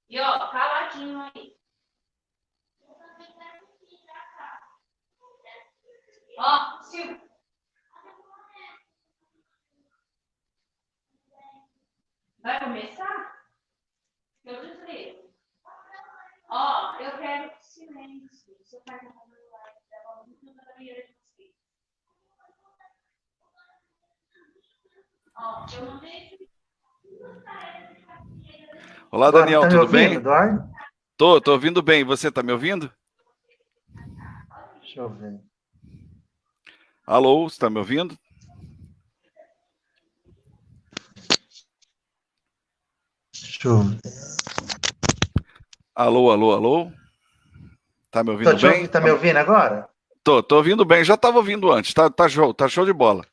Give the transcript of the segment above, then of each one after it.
E ó, caladinho aí. Ó, Silvio. Vai começar? Eu desligo. Ó, eu quero silêncio. Você faz a live, tá muito na minha de vocês. Ó, eu mandei. Olá, Daniel, tá tudo ouvindo, bem? Eduardo? Tô ouvindo bem. Você tá me ouvindo? Deixa eu ver. Alô, você tá me ouvindo? Deixa eu ver. Alô? Tá me ouvindo bem? Tá me ouvindo agora? Tô ouvindo bem. Já tava ouvindo antes. Tá show de bola.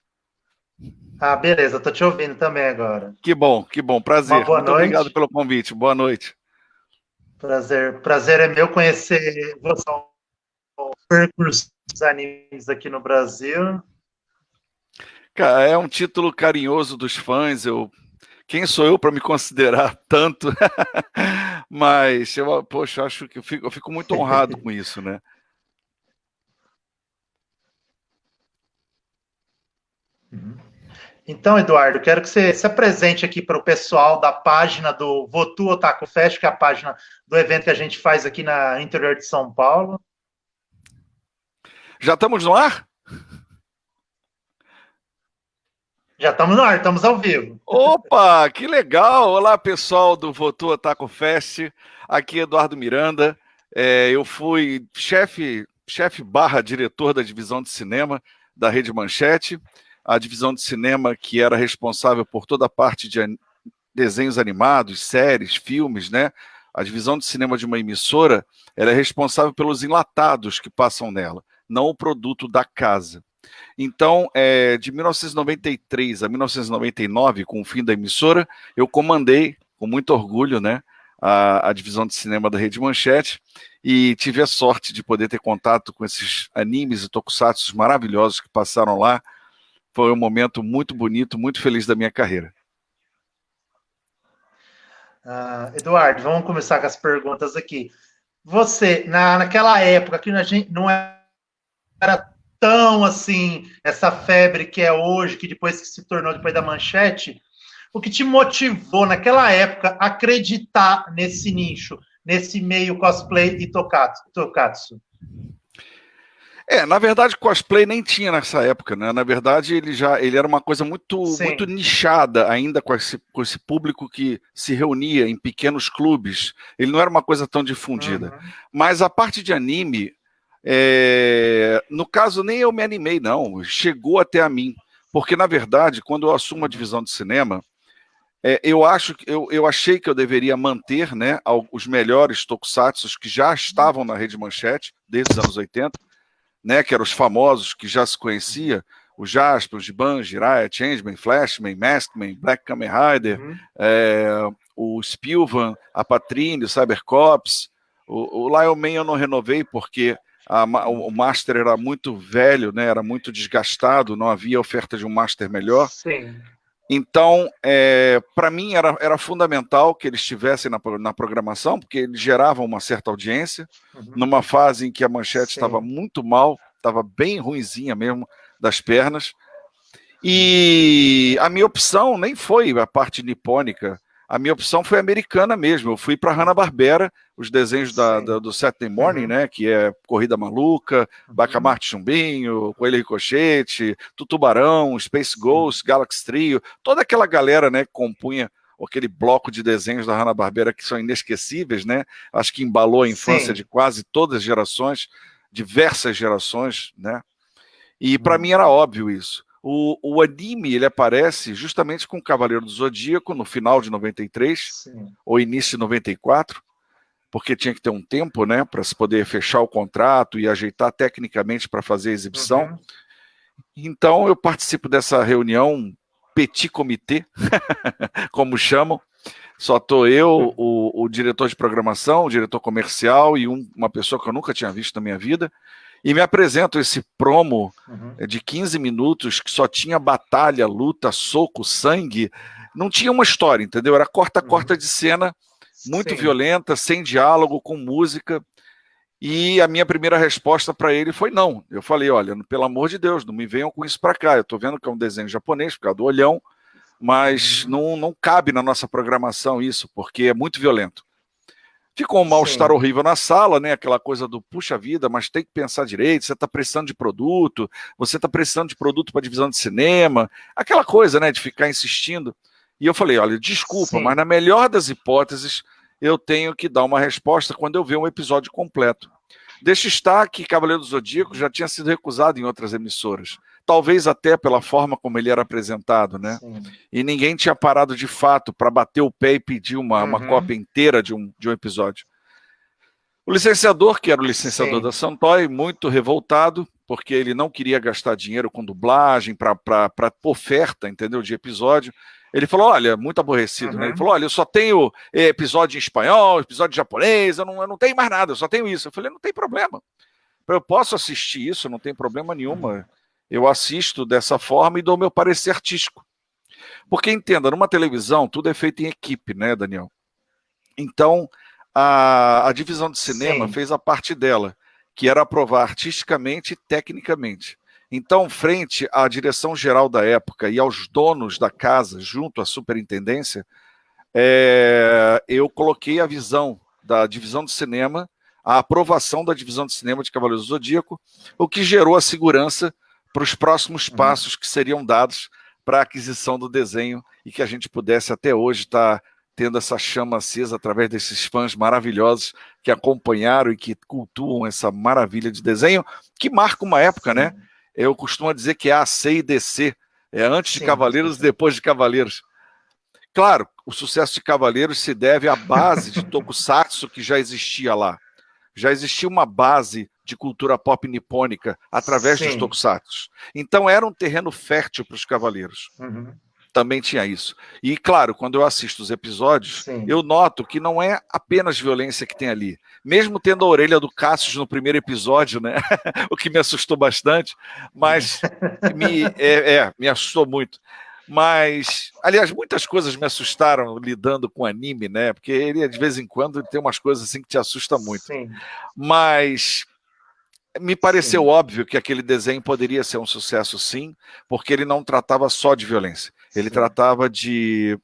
Ah, beleza, tô te ouvindo também agora. Que bom. Prazer. Uma boa Muito noite. obrigado pelo convite. Boa noite. Prazer é meu conhecer você, o percurso dos animes aqui no Brasil. Cara, é um título carinhoso dos fãs. Quem sou eu para me considerar tanto? Mas poxa, acho que eu fico muito honrado com isso, né? Então, Eduardo, quero que você se apresente aqui para o pessoal da página do Votu Otaku Fest, que é a página do evento que a gente faz aqui na interior de São Paulo. Já estamos no ar? Já estamos no ar, estamos ao vivo. Opa, que legal! Olá, pessoal do Votu Otaku Fest. Aqui é Eduardo Miranda. Eu fui chefe barra diretor da divisão de cinema da Rede Manchete, a divisão de cinema que era responsável por toda a parte de desenhos animados, séries, filmes, né? A divisão de cinema de uma emissora, ela é responsável pelos enlatados que passam nela, não o produto da casa. Então, de 1993 a 1999, com o fim da emissora, eu comandei, com muito orgulho, né, a divisão de cinema da Rede Manchete, e tive a sorte de poder ter contato com esses animes e tokusatsu maravilhosos que passaram lá. Foi um momento muito bonito, muito feliz da minha carreira. Eduardo, vamos começar com as perguntas aqui. Você, naquela época que a gente não era tão assim, essa febre que é hoje, que depois que se tornou depois da Manchete, o que te motivou naquela época a acreditar nesse nicho, nesse meio cosplay e tokatsu? Na verdade, cosplay nem tinha nessa época, né? Na verdade, ele era uma coisa muito nichada ainda com esse público que se reunia em pequenos clubes. Ele não era uma coisa tão difundida. Mas a parte de anime, no caso, nem eu me animei, não. Chegou até a mim. Porque, na verdade, quando eu assumo a divisão de cinema, eu achei que eu deveria manter, né, os melhores tokusatsus que já estavam na Rede Manchete, desde os anos 80, né, que eram os famosos que já se conhecia, o Jasper, o Giban, Jiraiya, Changeman, Flashman, Maskman, Black Kamen Rider, o Spilvan, a Patrine, o Cybercops. O Lion Man eu não renovei porque o Master era muito velho, né, era muito desgastado, não havia oferta de um Master melhor. Sim. Então, para mim era fundamental que eles estivessem na programação, porque eles geravam uma certa audiência, numa fase em que a Manchete estava muito mal, estava bem ruinzinha mesmo das pernas. E a minha opção nem foi a parte nipônica, a minha opção foi americana mesmo. Eu fui para Hanna-Barbera, os desenhos do Saturday Morning, né, que é Corrida Maluca, Bacamarte Chumbinho, Coelho Ricochete, Tutubarão, Space Ghost, Galaxy Trio, toda aquela galera, né, que compunha aquele bloco de desenhos da Hanna-Barbera que são inesquecíveis, né? Acho que embalou a infância de quase todas as gerações, diversas gerações, né? E para mim era óbvio isso. O anime, ele aparece justamente com o Cavaleiro do Zodíaco no final de 93, ou início de 94, porque tinha que ter um tempo, né, para se poder fechar o contrato e ajeitar tecnicamente para fazer a exibição. Então, eu participo dessa reunião petit comité, como chamam. Só estou eu, o diretor de programação, o diretor comercial e uma pessoa que eu nunca tinha visto na minha vida, e me apresento esse promo de 15 minutos que só tinha batalha, luta, soco, sangue. Não tinha uma história, entendeu? Era corta-corta de cena, muito violenta, sem diálogo, com música. E a minha primeira resposta para ele foi não. Eu falei, olha, pelo amor de Deus, não me venham com isso para cá. Eu estou vendo que é um desenho japonês, por causa do olhão, mas não cabe na nossa programação isso, porque é muito violento. Ficou um mal-estar horrível na sala, né? Aquela coisa do, puxa vida, mas tem que pensar direito, você está precisando de produto, você está precisando de produto para a divisão de cinema, aquela coisa, né, de ficar insistindo. E eu falei, olha, desculpa, mas na melhor das hipóteses, eu tenho que dar uma resposta quando eu ver um episódio completo. Deixa estar que Cavaleiro do Zodíaco já tinha sido recusado em outras emissoras. Talvez até pela forma como ele era apresentado, né? E ninguém tinha parado de fato para bater o pé e pedir uma cópia inteira de um episódio. O licenciador, que era o licenciador da Santoy, muito revoltado, porque ele não queria gastar dinheiro com dublagem para oferta, entendeu, de episódio. Ele falou, olha, muito aborrecido, né? Ele falou, olha, eu só tenho episódio em espanhol, episódio em japonês, eu não tenho mais nada, eu só tenho isso. Eu falei, não tem problema. Eu posso assistir isso, não tem problema nenhuma. Eu assisto dessa forma e dou meu parecer artístico. Porque, entenda, numa televisão, tudo é feito em equipe, né, Daniel? Então, a divisão de cinema fez a parte dela, que era aprovar artisticamente e tecnicamente. Então, frente à direção geral da época e aos donos da casa, junto à superintendência, eu coloquei a visão da divisão de cinema, a aprovação da divisão de cinema de Cavaleiros do Zodíaco, o que gerou a segurança para os próximos passos que seriam dados para a aquisição do desenho e que a gente pudesse até hoje estar tendo essa chama acesa através desses fãs maravilhosos que acompanharam e que cultuam essa maravilha de desenho, que marca uma época, né? Eu costumo dizer que é A, C e DC, é antes de Cavaleiros e depois de Cavaleiros. Claro, o sucesso de Cavaleiros se deve à base de Tokusatsu que já existia lá. Já existia uma base de cultura pop nipônica através dos Tokusatsu. Então era um terreno fértil para os Cavaleiros. Também tinha isso. E, claro, quando eu assisto os episódios, eu noto que não é apenas violência que tem ali. Mesmo tendo a orelha do Cassius no primeiro episódio, né? O que me assustou bastante, mas me assustou muito. Mas, aliás, muitas coisas me assustaram lidando com anime, né? Porque ele, de vez em quando, tem umas coisas assim que te assustam muito. Mas me pareceu óbvio que aquele desenho poderia ser um sucesso, sim, porque ele não tratava só de violência. Ele tratava de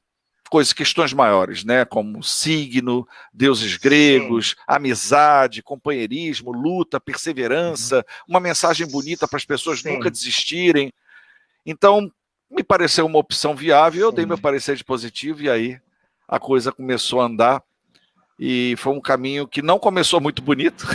questões maiores, né? Como signo, deuses gregos, amizade, companheirismo, luta, perseverança, uma mensagem bonita para as pessoas nunca desistirem. Então, me pareceu uma opção viável, eu dei meu parecer de positivo e aí a coisa começou a andar. E foi um caminho que não começou muito bonito,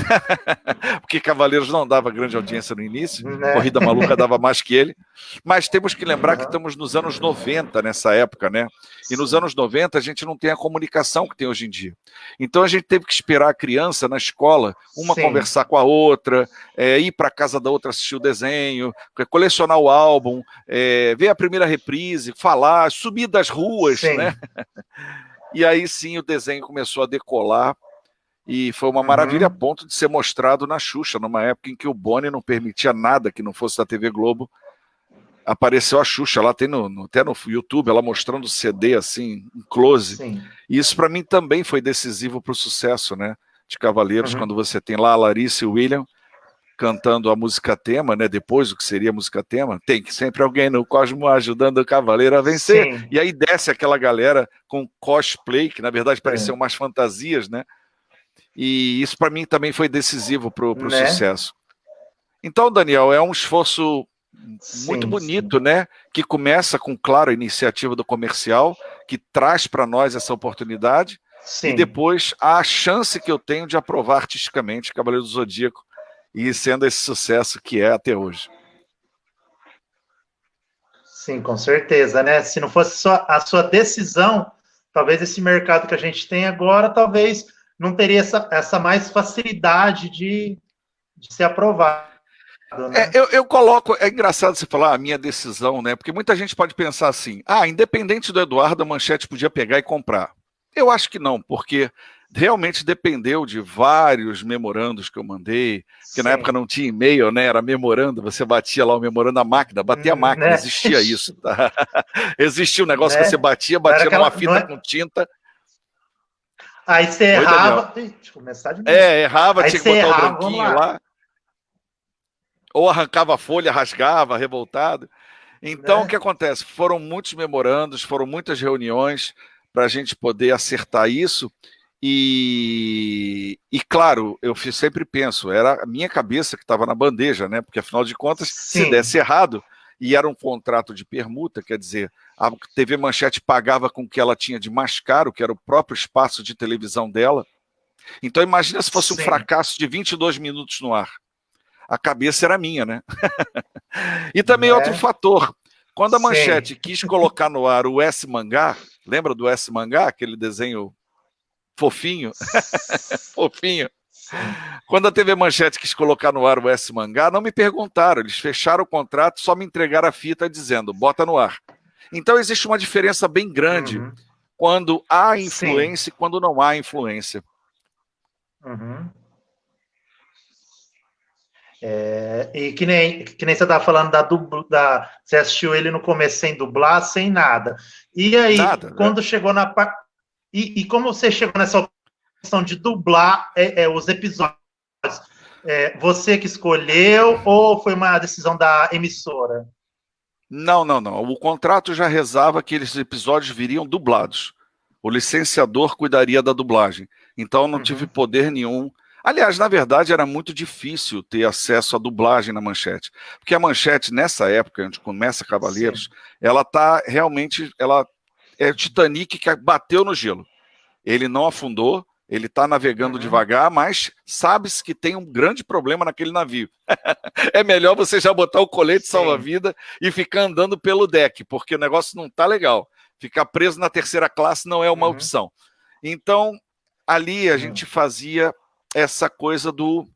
porque Cavaleiros não dava grande audiência no início, Corrida Maluca dava mais que ele, mas temos que lembrar que estamos nos anos 90 nessa época, né? E nos anos 90 a gente não tem a comunicação que tem hoje em dia. Então a gente teve que esperar a criança na escola, uma conversar com a outra, ir para a casa da outra assistir o desenho, colecionar o álbum, ver a primeira reprise, falar, subir das ruas, né? E aí sim o desenho começou a decolar e foi uma maravilha a ponto de ser mostrado na Xuxa, numa época em que o Boni não permitia nada que não fosse da TV Globo. Apareceu a Xuxa, lá tem até no YouTube, ela mostrando o CD assim, em close. E isso para mim também foi decisivo para o sucesso, né, de Cavaleiros, quando você tem lá a Larissa e o William cantando a música tema, né? Depois o que seria a música tema, tem que sempre alguém no cosmo ajudando o cavaleiro a vencer. E aí desce aquela galera com cosplay, que na verdade pareciam umas fantasias, né? E isso para mim também foi decisivo para o sucesso. Então, Daniel, é um esforço muito bonito, né? Que começa com, claro, a iniciativa do comercial, que traz para nós essa oportunidade, e depois a chance que eu tenho de aprovar artisticamente Cavaleiro do Zodíaco, e sendo esse sucesso que é até hoje. Sim, com certeza, né? Se não fosse só a sua decisão, talvez esse mercado que a gente tem agora, talvez não teria essa mais facilidade de ser aprovado. Né? Eu coloco, é engraçado você falar a minha decisão, né? Porque muita gente pode pensar assim, independente do Eduardo, a Manchete podia pegar e comprar. Eu acho que não, porque realmente dependeu de vários memorandos que eu mandei, porque na época não tinha e-mail, né? Era memorando, você batia lá o memorando na máquina, batia a máquina, né? existia isso. Tá? Existia um negócio né? que você batia numa fita com tinta. Aí você errava. Deixa eu começar de novo. Errava, aí tinha que botar o branquinho lá. Ou arrancava a folha, rasgava, revoltado. Então, o que acontece? Foram muitos memorandos, foram muitas reuniões para a gente poder acertar isso. E claro, eu sempre penso, era a minha cabeça que estava na bandeja, né? Porque, afinal de contas, se desse errado, e era um contrato de permuta, quer dizer, a TV Manchete pagava com o que ela tinha de mais caro, que era o próprio espaço de televisão dela. Então, imagina se fosse um fracasso de 22 minutos no ar. A cabeça era minha, né? E também outro fator. Quando a Manchete quis colocar no ar o S-Mangá, lembra do S-Mangá, aquele desenho fofinho? Fofinho. Quando a TV Manchete quis colocar no ar o S-Mangá, não me perguntaram, eles fecharam o contrato, só me entregaram a fita dizendo, bota no ar. Então existe uma diferença bem grande quando há influência e quando não há influência. E que nem você estava falando você assistiu ele no começo sem dublar, sem nada. E aí, quando chegou na parte... E como você chegou nessa opção de dublar os episódios? Você que escolheu ou foi uma decisão da emissora? Não. O contrato já rezava que esses episódios viriam dublados. O licenciador cuidaria da dublagem. Então, eu não tive poder nenhum. Aliás, na verdade, era muito difícil ter acesso à dublagem na Manchete. Porque a Manchete, nessa época, onde começa Cavaleiros, ela é o Titanic que bateu no gelo. Ele não afundou, ele está navegando devagar, mas sabe-se que tem um grande problema naquele navio. É melhor você já botar o colete salva-vida e ficar andando pelo deck, porque o negócio não está legal. Ficar preso na terceira classe não é uma opção. Então, ali a gente fazia essa coisa do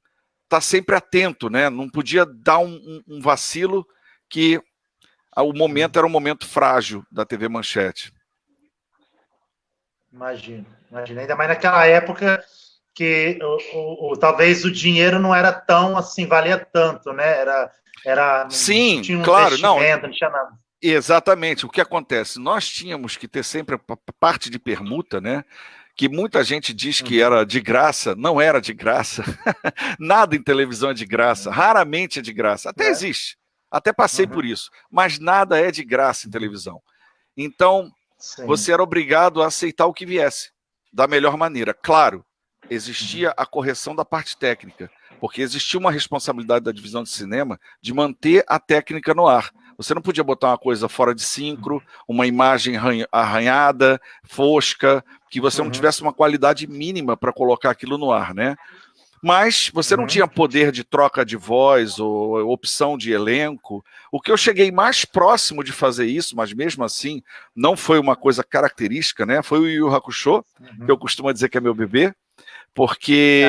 estar sempre atento, né? Não podia dar um vacilo, que o momento era um momento frágil da TV Manchete. Imagina. Ainda mais naquela época que talvez o dinheiro não era tão assim, valia tanto, né? Sim, não tinha claro, não tinha nada. Exatamente. O que acontece? Nós tínhamos que ter sempre a parte de permuta, né? Que muita gente diz que era de graça, não era de graça. Nada em televisão é de graça, raramente é de graça. Até existe, até passei por isso, mas nada é de graça em televisão. Então, você era obrigado a aceitar o que viesse, da melhor maneira. Claro, existia a correção da parte técnica, porque existia uma responsabilidade da divisão de cinema de manter a técnica no ar. Você não podia botar uma coisa fora de sincro, uma imagem arranhada, fosca, que você não tivesse uma qualidade mínima para colocar aquilo no ar, né? Mas você não tinha poder de troca de voz ou opção de elenco. O que eu cheguei mais próximo de fazer isso, mas mesmo assim não foi uma coisa característica, né? Foi o Yu Yu Hakusho, que eu costumo dizer que é meu bebê, porque...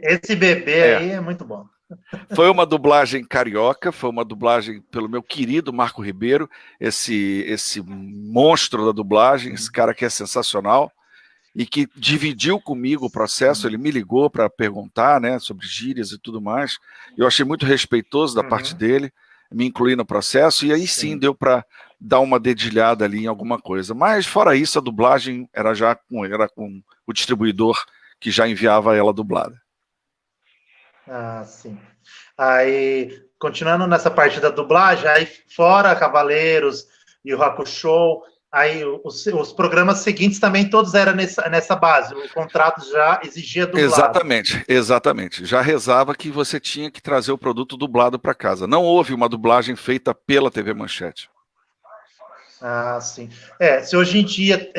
esse bebê aí é muito bom. Foi uma dublagem carioca, foi uma dublagem pelo meu querido Marco Ribeiro, esse monstro da dublagem, esse cara que é sensacional, e que dividiu comigo o processo. Ele me ligou para perguntar, né, sobre gírias e tudo mais. Eu achei muito respeitoso da parte dele, me incluir no processo, e aí sim deu para dar uma dedilhada ali em alguma coisa. Mas fora isso, a dublagem era com o distribuidor que já enviava ela dublada. Sim. Aí, continuando nessa parte da dublagem, aí fora Cavaleiros e o Hakusho, aí os programas seguintes também todos eram nessa base, o contrato já exigia dublado. Exatamente. Já rezava que você tinha que trazer o produto dublado para casa. Não houve uma dublagem feita pela TV Manchete. Sim. Se hoje em dia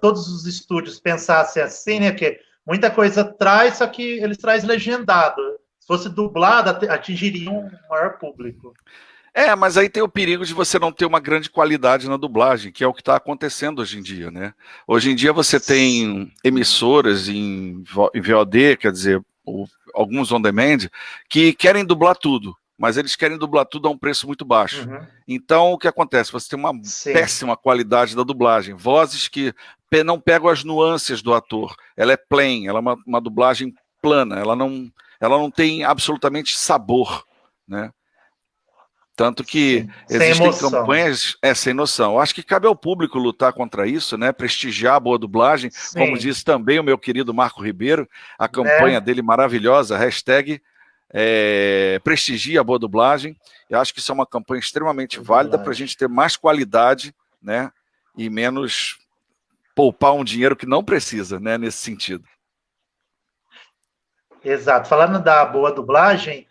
todos os estúdios pensassem assim, né, que muita coisa traz, só que eles trazem legendado. Se fosse dublado, atingiria um maior público. Mas aí tem o perigo de você não ter uma grande qualidade na dublagem, que é o que está acontecendo hoje em dia, né? Hoje em dia você tem emissoras em VOD, quer dizer, alguns on-demand, que querem dublar tudo, mas eles querem dublar tudo a um preço muito baixo. Então, o que acontece? Você tem uma péssima qualidade da dublagem, vozes que não pegam as nuances do ator, ela é plain, ela é uma dublagem plana, ela não tem absolutamente sabor, né? Tanto que existem campanhas sem noção. Eu acho que cabe ao público lutar contra isso, né? Prestigiar a boa dublagem, como disse também o meu querido Marco Ribeiro, a campanha dele maravilhosa, hashtag prestigia a boa dublagem. Eu acho que isso é uma campanha extremamente válida para a gente ter mais qualidade, né? E menos poupar um dinheiro que não precisa, né? Nesse sentido. Exato. Falando da boa dublagem,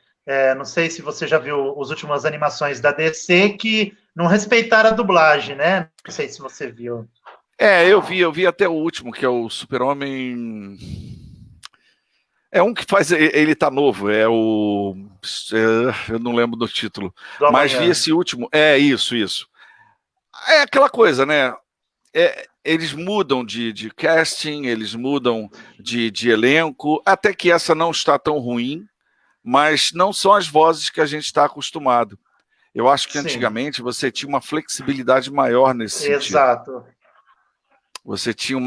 não sei se você já viu as últimas animações da DC que não respeitaram a dublagem, né? Não sei se você viu. Eu vi até o último, que é o Super-Homem. É um que faz. Ele tá novo, eu não lembro do título. Mas vi esse último. Isso. É aquela coisa, né? Eles mudam de casting, eles mudam de elenco, até que essa não está tão ruim, mas não são as vozes que a gente está acostumado. Eu acho que antigamente você tinha uma flexibilidade maior nesse sentido. Exato. Você tinha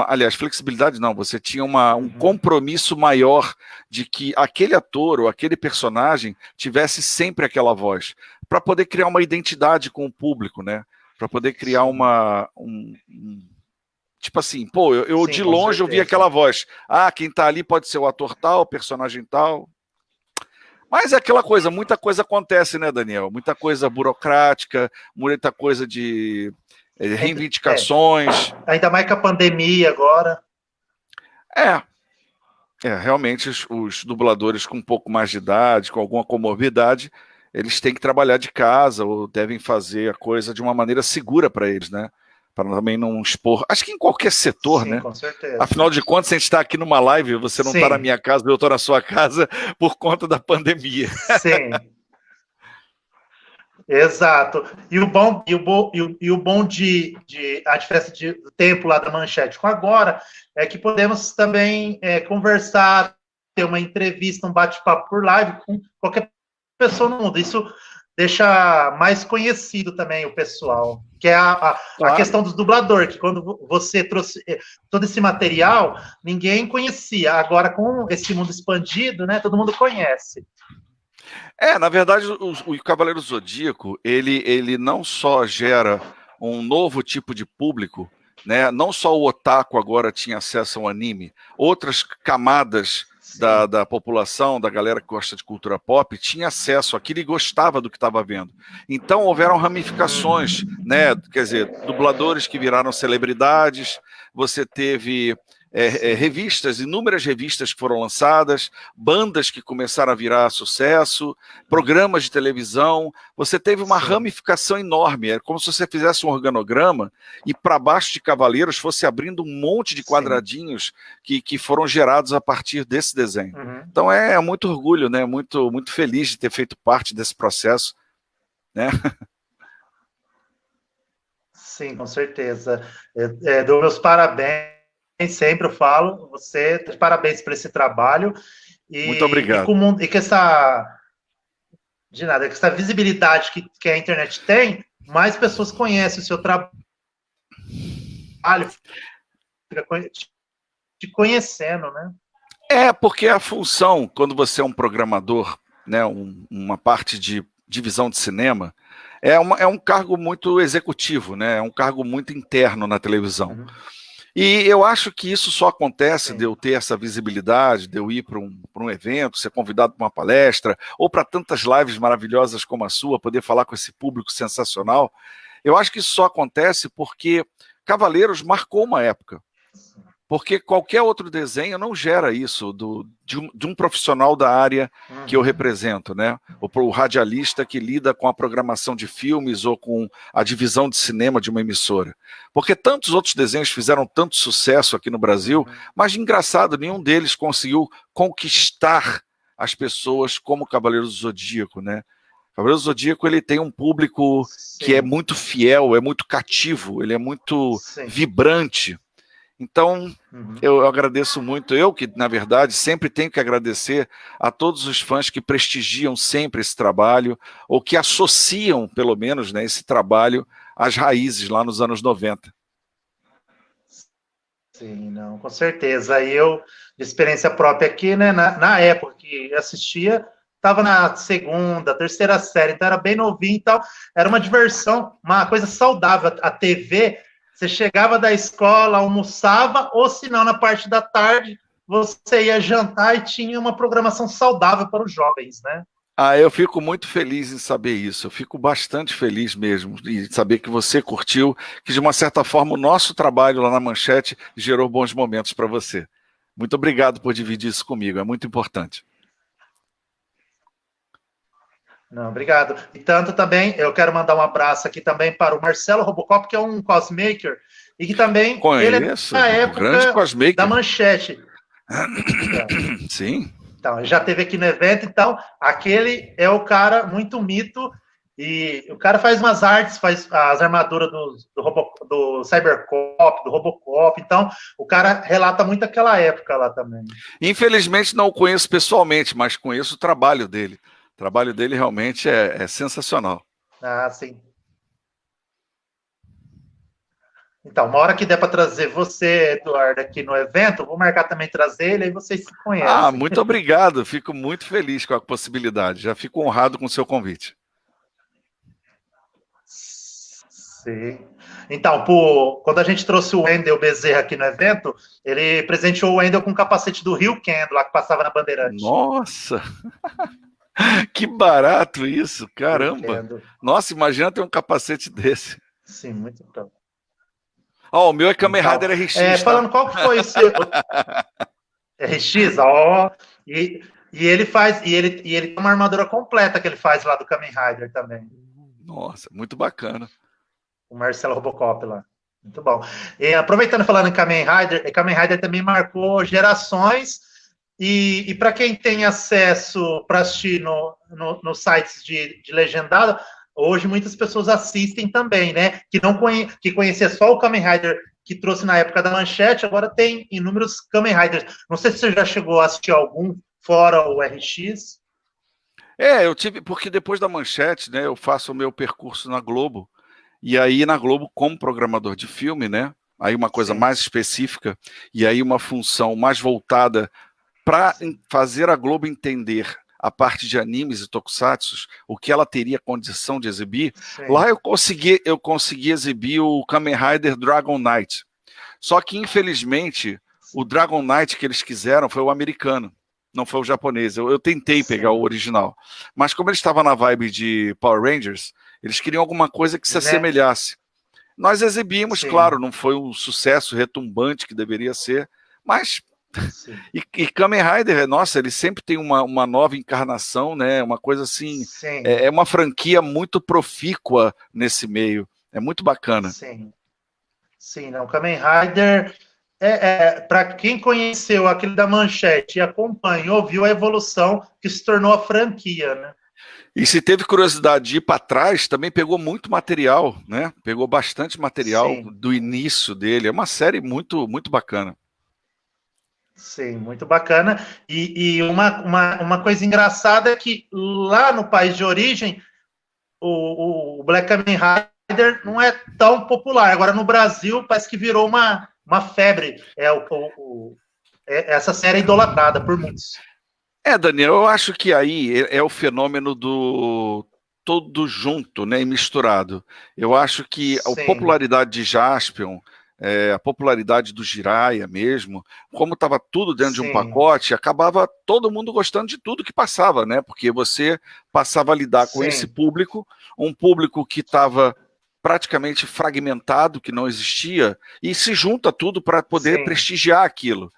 aliás, flexibilidade não, você tinha um compromisso maior de que aquele ator ou aquele personagem tivesse sempre aquela voz, para poder criar uma identidade com o público, né? Para poder criar tipo assim, pô, eu de longe ouvi aquela voz. Quem tá ali pode ser o ator tal, o personagem tal. Mas é aquela coisa, muita coisa acontece, né, Daniel? Muita coisa burocrática, muita coisa de reivindicações. Ainda mais com a pandemia agora. Realmente os dubladores com um pouco mais de idade, com alguma comorbidade, eles têm que trabalhar de casa ou devem fazer a coisa de uma maneira segura para eles, né? Para também não expor. Acho que em qualquer setor, né? Com certeza. Afinal de contas, a gente está aqui numa live, você não está na minha casa, eu estou na sua casa por conta da pandemia. Sim. Exato. E o bom de a diferença de tempo lá da Manchete com agora é que podemos também conversar, ter uma entrevista, um bate-papo por live com qualquer pessoa no mundo. Isso deixa mais conhecido também o pessoal, que é a questão dos dubladores, que quando você trouxe todo esse material, ninguém conhecia. Agora, com esse mundo expandido, né, todo mundo conhece. Na verdade, o Cavaleiro Zodíaco, ele não só gera um novo tipo de público, né? Não só o otaku agora tinha acesso ao anime, outras camadas da população, da galera que gosta de cultura pop, tinha acesso àquilo e gostava do que estava vendo. Então, houveram ramificações, né? Quer dizer, dubladores que viraram celebridades, você teve revistas, inúmeras revistas que foram lançadas, bandas que começaram a virar sucesso, programas de televisão, você teve uma ramificação enorme, é como se você fizesse um organograma e para baixo de Cavaleiros fosse abrindo um monte de quadradinhos que foram gerados a partir desse desenho. Então é muito orgulho, né? Muito, muito feliz de ter feito parte desse processo, né? Sim, com certeza. Dou meus parabéns. Sempre eu falo, você tá de parabéns por esse trabalho. Muito obrigado. E com essa visibilidade que a internet tem, mais pessoas conhecem o seu trabalho, fica te conhecendo, né? Porque a função, quando você é um programador, né, uma parte de divisão de cinema, é um cargo muito executivo, né? É um cargo muito interno na televisão. E eu acho que isso só acontece de eu ter essa visibilidade, de eu ir para um evento, ser convidado para uma palestra, ou para tantas lives maravilhosas como a sua, poder falar com esse público sensacional. Eu acho que isso só acontece porque Cavaleiros marcou uma época. Porque qualquer outro desenho não gera isso de um profissional da área que eu represento, né? O radialista que lida com a programação de filmes ou com a divisão de cinema de uma emissora. Porque tantos outros desenhos fizeram tanto sucesso aqui no Brasil, mas engraçado, nenhum deles conseguiu conquistar as pessoas como Cavaleiro do Zodíaco, né? Cavaleiro do Zodíaco, ele tem um público que é muito fiel, é muito cativo, ele é muito vibrante. Então, eu agradeço muito, eu que, na verdade, sempre tenho que agradecer a todos os fãs que prestigiam sempre esse trabalho, ou que associam, pelo menos, né, esse trabalho às raízes lá nos anos 90. Sim, não, com certeza. Aí eu, de experiência própria aqui, né, na época que assistia, estava na segunda, terceira série, então era bem novinho e tal, era uma diversão, uma coisa saudável. A TV, você chegava da escola, almoçava, ou se não, na parte da tarde, você ia jantar e tinha uma programação saudável para os jovens, né? Eu fico muito feliz em saber isso, eu fico bastante feliz mesmo em saber que você curtiu, que de uma certa forma o nosso trabalho lá na Manchete gerou bons momentos para você. Muito obrigado por dividir isso comigo, é muito importante. Não, obrigado. E tanto também, eu quero mandar um abraço aqui também para o Marcelo Robocop, que é um cosmaker, e que também Conheço, ele é da época da Manchete. Sim. Então, já teve aqui no evento, então, aquele é o cara muito mito, e o cara faz umas artes, faz as armaduras do Cybercop, do Robocop, então, o cara relata muito aquela época lá também. Infelizmente não o conheço pessoalmente, mas conheço o trabalho dele. O trabalho dele realmente é sensacional. Ah, sim. Então, uma hora que der para trazer você, Eduardo, aqui no evento, vou marcar também trazer ele, aí vocês se conhecem. Muito obrigado, fico muito feliz com a possibilidade, já fico honrado com o seu convite. Sim. Então, quando a gente trouxe o Wendel Bezerra aqui no evento, ele presenteou o Wendel com o capacete do Rio Kendo, lá que passava na Bandeirante. Nossa! Que barato isso, caramba! Nossa, imagina ter um capacete desse. Sim, muito top. O meu é Kamen Rider RX. Falando qual que foi o seu RX, e ele faz, e ele tem uma armadura completa que ele faz lá do Kamen Rider também. Nossa, muito bacana. O Marcelo Robocop lá. Muito bom. E, aproveitando falando em Kamen Rider também marcou gerações, e para quem tem acesso para assistir nos sites de legendado, hoje muitas pessoas assistem também, né? Que conhecia só o Kamen Rider que trouxe na época da Manchete, agora tem inúmeros Kamen Riders. Não sei se você já chegou a assistir algum fora o RX. Eu tive, porque depois da Manchete, né, eu faço o meu percurso na Globo, e aí na Globo, como programador de filme, né, aí uma coisa mais específica, e aí uma função mais voltada para fazer a Globo entender a parte de animes e tokusatsu, o que ela teria condição de exibir. Lá eu consegui exibir o Kamen Rider Dragon Knight. Só que, infelizmente, o Dragon Knight que eles quiseram foi o americano, não foi o japonês. Eu tentei pegar o original. Mas como eles estavam na vibe de Power Rangers, eles queriam alguma coisa que se assemelhasse. Nós exibimos, claro, não foi um sucesso retumbante que deveria ser, mas... E Kamen Rider, nossa, ele sempre tem uma nova encarnação, né? Uma coisa assim, é uma franquia muito profícua nesse meio, é muito bacana. Sim, não, Kamen Rider, para quem conheceu aquele da Manchete e acompanhou, viu a evolução que se tornou a franquia, né? E se teve curiosidade de ir para trás, também pegou muito material, né? Pegou bastante material do início dele, é uma série muito, muito bacana. Sim, muito bacana. E uma coisa engraçada é que lá no país de origem, o Black Kamen Rider não é tão popular. Agora, no Brasil, parece que virou uma febre. Essa série é idolatrada por muitos. Daniel, eu acho que aí é o fenômeno do todo junto, né, e misturado. Eu acho que a popularidade de Jaspion, a popularidade do Jiraiya mesmo, como estava tudo dentro de um pacote, acabava todo mundo gostando de tudo que passava, né? Porque você passava a lidar com esse público, um público que estava praticamente fragmentado, que não existia, e se junta tudo para poder prestigiar aquilo.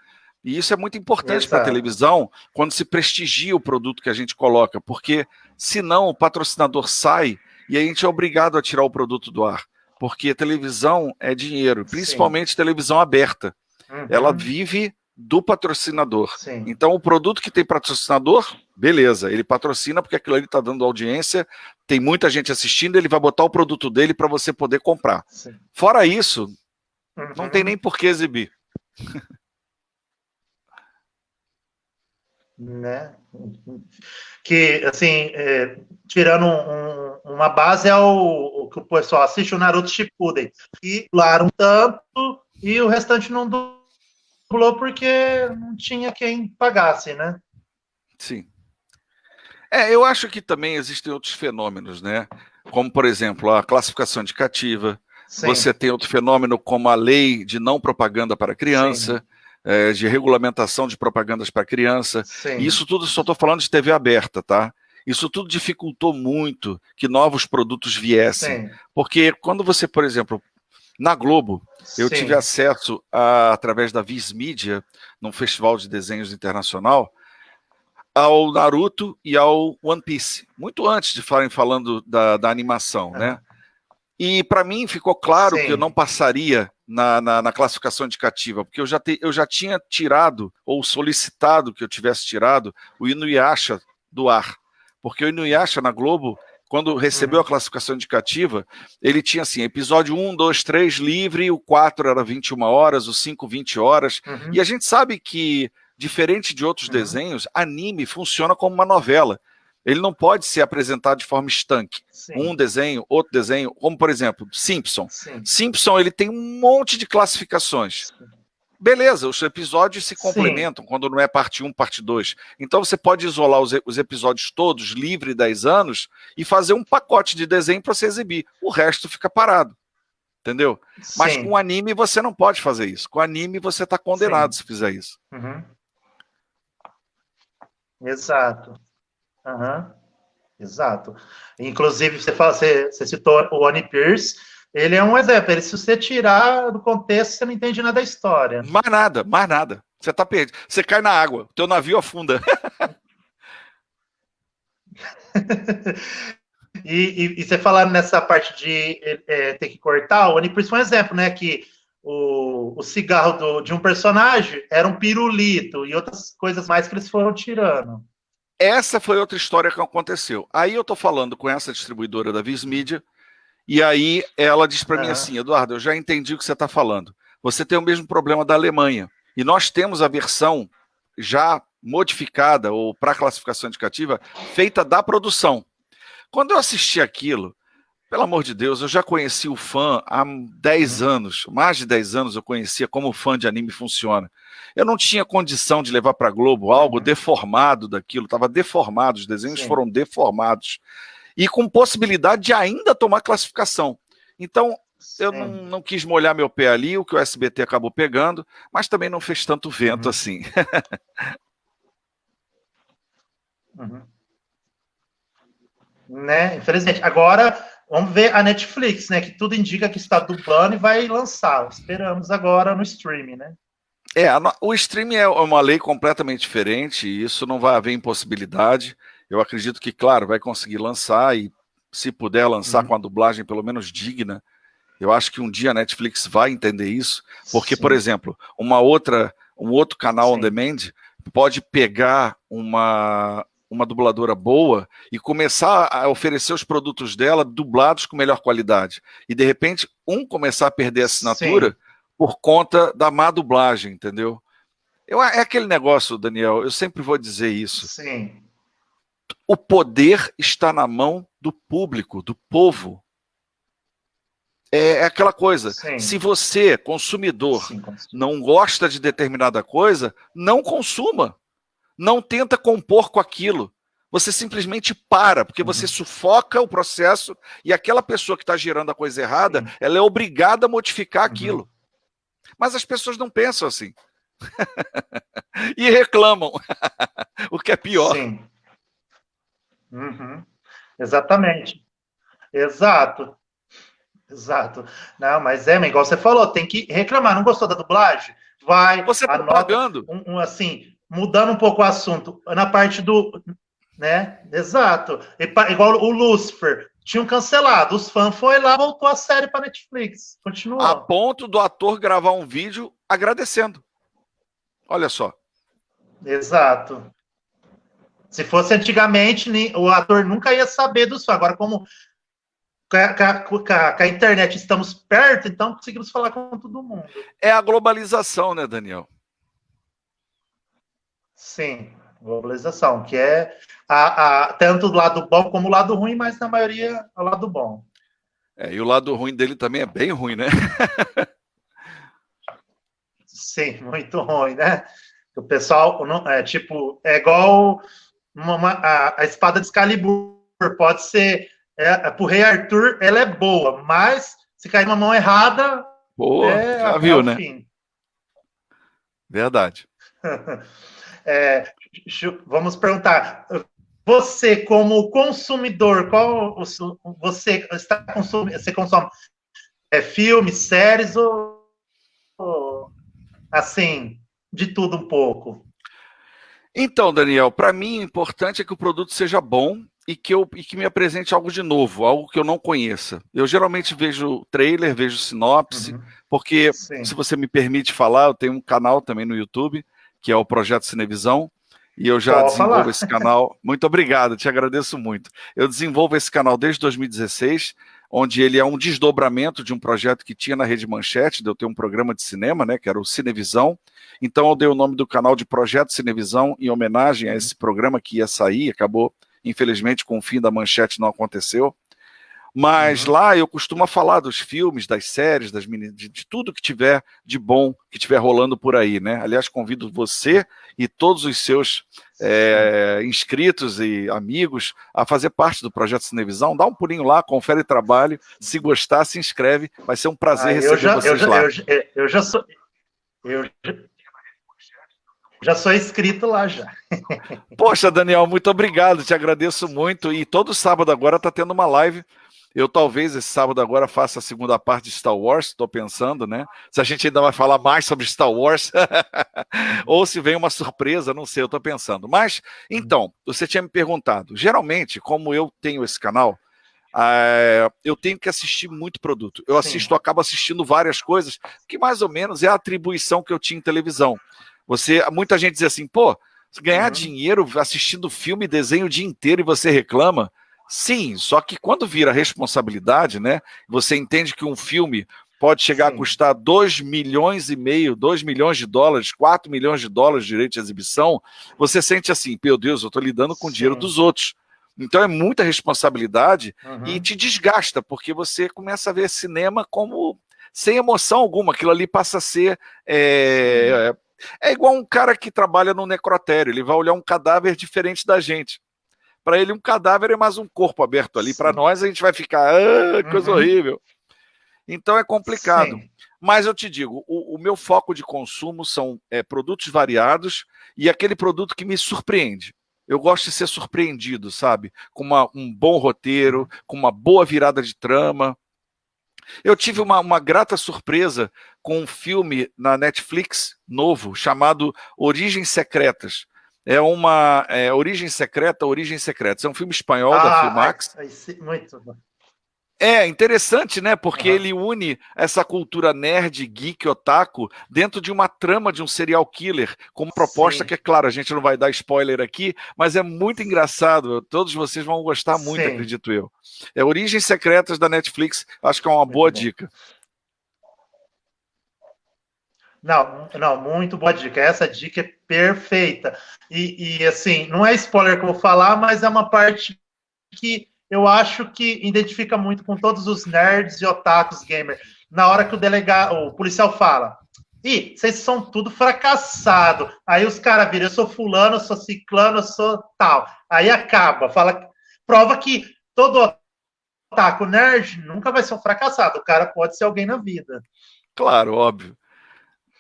E isso é muito importante para a televisão, quando se prestigia o produto que a gente coloca, porque senão o patrocinador sai e a gente é obrigado a tirar o produto do ar. Porque televisão é dinheiro, principalmente televisão aberta. Ela vive do patrocinador. Sim. Então, o produto que tem patrocinador, beleza, ele patrocina porque aquilo ali está dando audiência, tem muita gente assistindo, ele vai botar o produto dele para você poder comprar. Sim. Fora isso, não tem nem por que exibir. Né? Que, assim, tirando uma base é o que o pessoal assiste, o Naruto Shippuden. E dublaram tanto e o restante não dublou porque não tinha quem pagasse, né? Sim. Eu acho que também existem outros fenômenos, né? Como, por exemplo, a classificação indicativa. Sim. Você tem outro fenômeno como a lei de não propaganda para criança, de regulamentação de propagandas para criança. Sim. E isso tudo, só estou falando de TV aberta, tá? Isso tudo dificultou muito que novos produtos viessem. Sim. Porque quando você, por exemplo, na Globo, eu tive acesso, através da Viz Media, num festival de desenhos internacional, ao Naruto e ao One Piece, muito antes de falando da animação, né? E para mim ficou claro que eu não passaria na classificação indicativa, porque eu já tinha tirado, ou solicitado que eu tivesse tirado, o Inuyasha do ar. Porque o Inuyasha na Globo, quando recebeu a classificação indicativa, ele tinha assim, episódio 1, 2, 3 livre, o 4 era 21 horas, o 5, 20 horas. E a gente sabe que, diferente de outros desenhos, anime funciona como uma novela. Ele não pode ser apresentado de forma estanque. Um desenho, outro desenho, como por exemplo, Simpson. Simpson, ele tem um monte de classificações. Beleza, os episódios se complementam quando não é parte 1, parte 2. Então você pode isolar os episódios todos, livre 10 anos, e fazer um pacote de desenho para você exibir. O resto fica parado. Entendeu? Mas com anime você não pode fazer isso. Com anime você está condenado se fizer isso. Exato. Exato. Inclusive, você citou o One Piece, ele é um exemplo. Se você tirar do contexto, você não entende nada da história. Mais nada, mais nada. Você tá perdido. Você cai na água, o teu navio afunda. E você falando nessa parte de ter que cortar, o One Piece foi um exemplo, né? Que o cigarro de um personagem era um pirulito e outras coisas mais que eles foram tirando. Essa foi outra história que aconteceu. Aí eu tô falando com essa distribuidora da Viz Media, e aí ela diz para mim assim, Eduardo, eu já entendi o que você está falando. Você tem o mesmo problema da Alemanha. E nós temos a versão já modificada, ou para classificação indicativa, feita da produção. Quando eu assisti aquilo, pelo amor de Deus, eu já conheci o fã há 10 anos, mais de 10 anos eu conhecia como o fã de anime funciona. Eu não tinha condição de levar para a Globo algo deformado daquilo, estava deformado, os desenhos foram deformados. E com possibilidade de ainda tomar classificação. Então, eu não quis molhar meu pé ali, o que o SBT acabou pegando, mas também não fez tanto vento assim. Né? Infelizmente. Agora, vamos ver a Netflix, né? Que tudo indica que está dublando e vai lançar. Esperamos agora no streaming, né? O streaming é uma lei completamente diferente, e isso não vai haver impossibilidade. Eu acredito que, claro, vai conseguir lançar, e se puder lançar com a dublagem pelo menos digna, eu acho que um dia a Netflix vai entender isso, porque, por exemplo, um outro canal on demand pode pegar uma dubladora boa e começar a oferecer os produtos dela dublados com melhor qualidade. E, de repente, começar a perder a assinatura por conta da má dublagem, entendeu? É aquele negócio, Daniel, eu sempre vou dizer isso. O poder está na mão do público, do povo. É aquela coisa, se você, consumidor, não gosta de determinada coisa, não consuma. Não tenta compor com aquilo. Você simplesmente para, porque você sufoca o processo e aquela pessoa que está gerando a coisa errada, ela é obrigada a modificar aquilo. Mas as pessoas não pensam assim. E reclamam. O que é pior. Exatamente. Exato. Não, mas igual você falou, tem que reclamar. Não gostou da dublagem? Vai, você está pagando. Assim, mudando um pouco o assunto, na parte do... né? Exato. Igual o Lucifer. Tinham cancelado. Os fãs foram lá, voltou a série para Netflix. Continuou. A ponto do ator gravar um vídeo agradecendo. Olha só. Exato. Se fosse antigamente, o ator nunca ia saber dos fãs. Agora, como com a internet estamos perto, então conseguimos falar com todo mundo. É a globalização, né, Daniel? Sim, globalização, que é tanto do lado bom como o lado ruim, mas na maioria é o lado bom. E o lado ruim dele também é bem ruim, né? Sim, muito ruim, né? O pessoal, é igual a espada de Excalibur, pode ser, pro rei Arthur, ela é boa, mas se cair numa mão errada, já viu, né? Fim. Verdade. Vamos perguntar, você como consumidor, você consome filmes, séries ou assim, de tudo um pouco? Então, Daniel, para mim o importante é que o produto seja bom e que me apresente algo de novo, algo que eu não conheça. Eu geralmente vejo trailer, vejo sinopse, porque, se você me permite falar, eu tenho um canal também no YouTube, que é o Projeto Cinevisão, e eu já desenvolvo esse canal. Muito obrigado, te agradeço muito. Eu desenvolvo esse canal desde 2016, onde ele é um desdobramento de um projeto que tinha na Rede Manchete, de eu ter um programa de cinema, né, que era o Cinevisão. Então eu dei o nome do canal de Projeto Cinevisão em homenagem a esse programa que ia sair, acabou, infelizmente, com o fim da Manchete não aconteceu. Mas lá eu costumo falar dos filmes, das séries, de tudo que tiver de bom, que tiver rolando por aí, né? Aliás, convido você e todos os seus inscritos e amigos a fazer parte do Projeto Cinevisão. Dá um pulinho lá, confere o trabalho. Se gostar, se inscreve. Vai ser um prazer receber vocês lá. Eu já sou inscrito lá já. Poxa, Daniel, muito obrigado, te agradeço muito. E todo sábado agora está tendo uma live. Eu talvez esse sábado agora faça a segunda parte de Star Wars, estou pensando, né? Se a gente ainda vai falar mais sobre Star Wars, ou se vem uma surpresa, não sei, eu estou pensando. Mas, então, você tinha me perguntado. Geralmente, como eu tenho esse canal, eu tenho que assistir muito produto. Eu acabo assistindo várias coisas, que mais ou menos é a atribuição que eu tinha em televisão. Muita gente diz assim, pô, ganhar dinheiro assistindo filme e desenho o dia inteiro e você reclama? Sim, só que quando vira responsabilidade, né? Você entende que um filme pode chegar a custar 2,5 milhões, 2 milhões de dólares, 4 milhões de dólares de direito de exibição, você sente assim, meu Deus, eu estou lidando com o dinheiro dos outros. Então é muita responsabilidade e te desgasta, porque você começa a ver cinema como sem emoção alguma, aquilo ali passa a ser... É igual um cara que trabalha no necrotério, ele vai olhar um cadáver diferente da gente. Para ele, um cadáver é mais um corpo aberto ali. Para nós, a gente vai ficar, coisa horrível. Então é complicado. Mas eu te digo, o meu foco de consumo são produtos variados e aquele produto que me surpreende. Eu gosto de ser surpreendido, sabe? Com um bom roteiro, com uma boa virada de trama. Eu tive uma grata surpresa com um filme na Netflix novo chamado Origens Secretas. Origens Secretas. É um filme espanhol da Filmax. Muito bom. É interessante, né? Porque ele une essa cultura nerd, geek, otaku, dentro de uma trama de um serial killer, com uma proposta que, é claro, a gente não vai dar spoiler aqui, mas é muito engraçado. Todos vocês vão gostar muito, acredito eu. É Origens Secretas da Netflix, acho que é uma boa dica. Não, muito boa dica. Essa dica é perfeita. E assim, não é spoiler que eu vou falar, mas é uma parte que eu acho que identifica muito com todos os nerds e otakus gamer. Na hora que o policial fala, vocês são tudo fracassado. Aí os caras viram, eu sou fulano, eu sou ciclano, eu sou tal. Aí acaba, prova que todo otaku nerd nunca vai ser um fracassado. O cara pode ser alguém na vida. Claro, óbvio.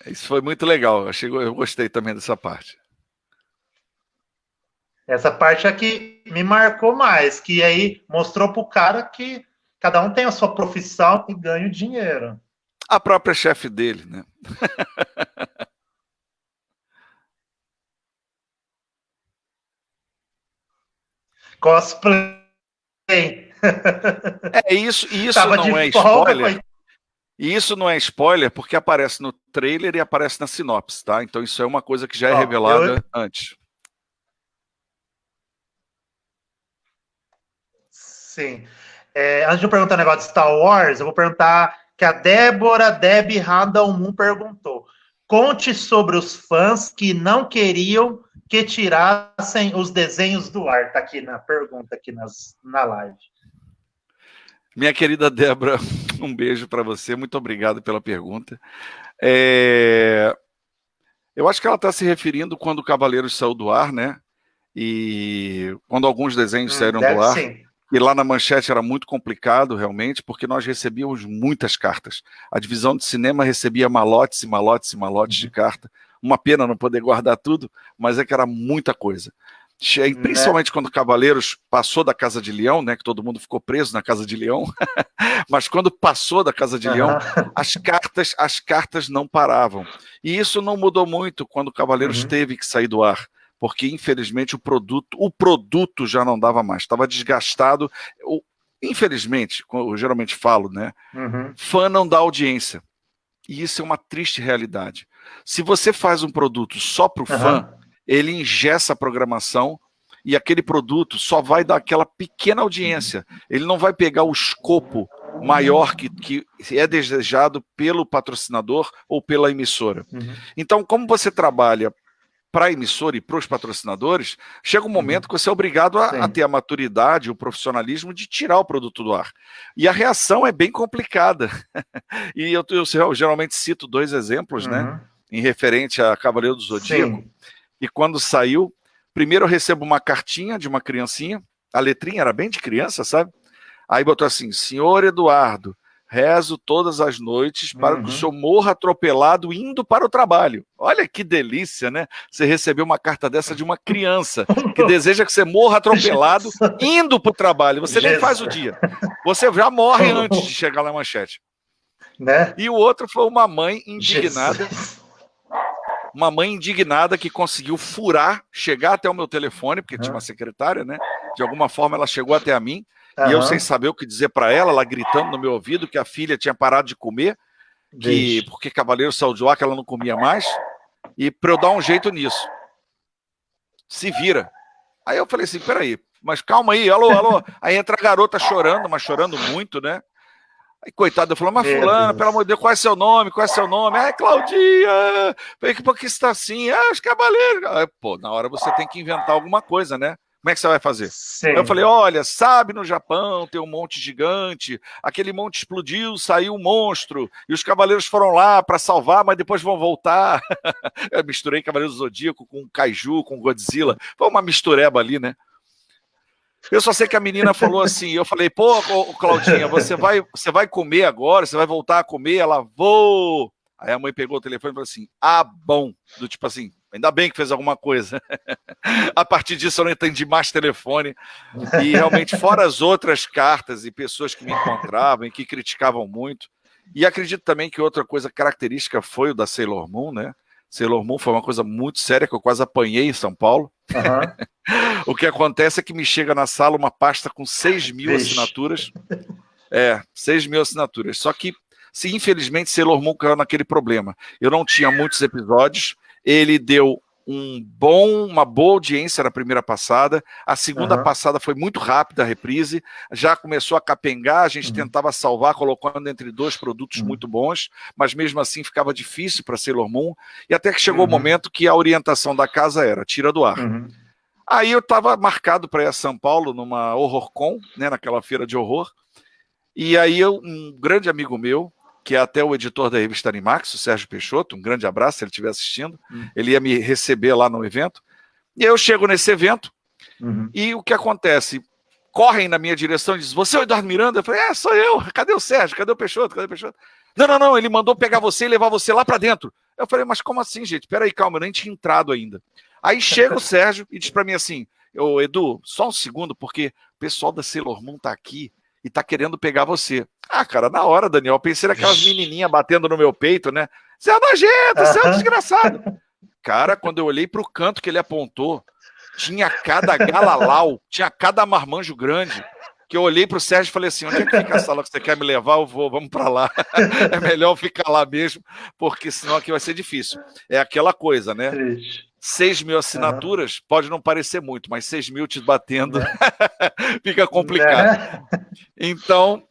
Isso foi muito legal. Eu gostei também dessa parte. Essa parte aqui me marcou mais, que aí mostrou pro cara que cada um tem a sua profissão e ganha o dinheiro. A própria chefe dele, né? Cosplay. Isso não é spoiler. E isso não é spoiler, porque aparece no trailer e aparece na sinopse, tá? Então isso é uma coisa que já é revelada antes. Sim. Antes de eu perguntar um negócio de Star Wars, eu vou perguntar que a Débora Debbie Randall Moon perguntou. Conte sobre os fãs que não queriam que tirassem os desenhos do ar. Tá aqui na pergunta, aqui na live. Minha querida Débora, um beijo para você, muito obrigado pela pergunta. Eu acho que ela está se referindo quando o Cavaleiros saiu do ar, né? E quando alguns desenhos saíram do ar. Sim. E lá na Manchete era muito complicado, realmente, porque nós recebíamos muitas cartas. A divisão de cinema recebia malotes e malotes e malotes de carta. Uma pena não poder guardar tudo, mas é que era muita coisa. Principalmente quando o Cavaleiros passou da Casa de Leão, né, que todo mundo ficou preso na Casa de Leão, mas quando passou da Casa de Leão, as cartas não paravam. E isso não mudou muito quando o Cavaleiros teve que sair do ar, porque infelizmente o produto já não dava mais, estava desgastado. Infelizmente, eu geralmente falo, né, fã não dá audiência. E isso é uma triste realidade. Se você faz um produto só para o fã, ele engessa a programação e aquele produto só vai dar aquela pequena audiência. Ele não vai pegar o escopo maior que é desejado pelo patrocinador ou pela emissora. Então, como você trabalha para a emissora e para os patrocinadores, chega um momento que você é obrigado a ter a maturidade, o profissionalismo de tirar o produto do ar. E a reação é bem complicada. E eu geralmente cito 2 exemplos, né, em referente a Cavaleiro do Zodíaco. E quando saiu, primeiro eu recebo uma cartinha de uma criancinha, a letrinha era bem de criança, sabe? Aí botou assim: senhor Eduardo, rezo todas as noites para que o senhor morra atropelado indo para o trabalho. Olha que delícia, né? Você recebeu uma carta dessa de uma criança que deseja que você morra atropelado indo para o trabalho. Você nem faz o dia. Você já morre antes de chegar na Manchete. Né? E o outro foi uma mãe indignada. Uma mãe indignada que conseguiu chegar até o meu telefone, porque tinha uma secretária, né? De alguma forma ela chegou até a mim, e eu sem saber o que dizer para ela gritando no meu ouvido que a filha tinha parado de comer, porque Cavaleiro saiu do ar, que ela não comia mais, e para eu dar um jeito nisso. Se vira. Aí eu falei assim, peraí, mas calma aí, alô. Aí entra a garota chorando, mas chorando muito, né? Aí, coitado, eu falei, mas fulana, pelo amor de Deus, qual é seu nome? Qual é seu nome? Ah, é Claudinha. Por que você está assim? Ah, os cavaleiros. Aí, pô, na hora você tem que inventar alguma coisa, né? Como é que você vai fazer? Aí eu falei, olha, sabe, no Japão tem um monte gigante, aquele monte explodiu, saiu um monstro, e os cavaleiros foram lá para salvar, mas depois vão voltar. Eu misturei Cavaleiros do Zodíaco com Kaiju, com Godzilla. Foi uma mistureba ali, né? Eu só sei que a menina falou assim, eu falei, pô, Claudinha, você vai comer agora? Você vai voltar a comer? Ela, vou. Aí a mãe pegou o telefone e falou assim, bom. Do tipo assim, ainda bem que fez alguma coisa. A partir disso eu não entendi mais telefone. E realmente, fora as outras cartas e pessoas que me encontravam e que criticavam muito. E acredito também que outra coisa característica foi o da Sailor Moon, né? Sailor Moon foi uma coisa muito séria que eu quase apanhei em São Paulo. O que acontece é que me chega na sala uma pasta com 6.000 assinaturas. 6.000 assinaturas. Só que, infelizmente, Sailor Moon caiu naquele problema. Eu não tinha muitos episódios, ele deu uma boa audiência na primeira passada, a segunda passada foi muito rápida a reprise, já começou a capengar, a gente tentava salvar colocando entre 2 produtos muito bons, mas mesmo assim ficava difícil para Sailor Moon, e até que chegou o momento que a orientação da casa era, tira do ar. Aí eu estava marcado para ir a São Paulo numa HorrorCon, né, naquela feira de horror, e aí um grande amigo meu, que é até o editor da revista Animax, o Sérgio Peixoto, um grande abraço se ele estiver assistindo, ele ia me receber lá no evento, e aí eu chego nesse evento, e o que acontece? Correm na minha direção e dizem, você é o Eduardo Miranda? Eu falei, sou eu, cadê o Sérgio? Cadê o Peixoto? Não, ele mandou pegar você e levar você lá para dentro. Eu falei, mas como assim, gente? Peraí, calma, eu nem tinha entrado ainda. Aí chega o Sérgio e diz para mim assim, Edu, só um segundo, porque o pessoal da Sailor Moon tá aqui e tá querendo pegar você. Cara, na hora, Daniel, eu pensei naquelas menininhas batendo no meu peito, né? Você é nojento, você é um desgraçado. Cara, quando eu olhei pro canto que ele apontou, tinha cada galalau, tinha cada marmanjo grande, que eu olhei para o Sérgio e falei assim, onde é que fica a sala que você quer me levar? Eu vou, vamos para lá. É melhor ficar lá mesmo, porque senão aqui vai ser difícil. É aquela coisa, né? Triste. 6.000 assinaturas, pode não parecer muito, mas 6.000 te batendo fica complicado. Então,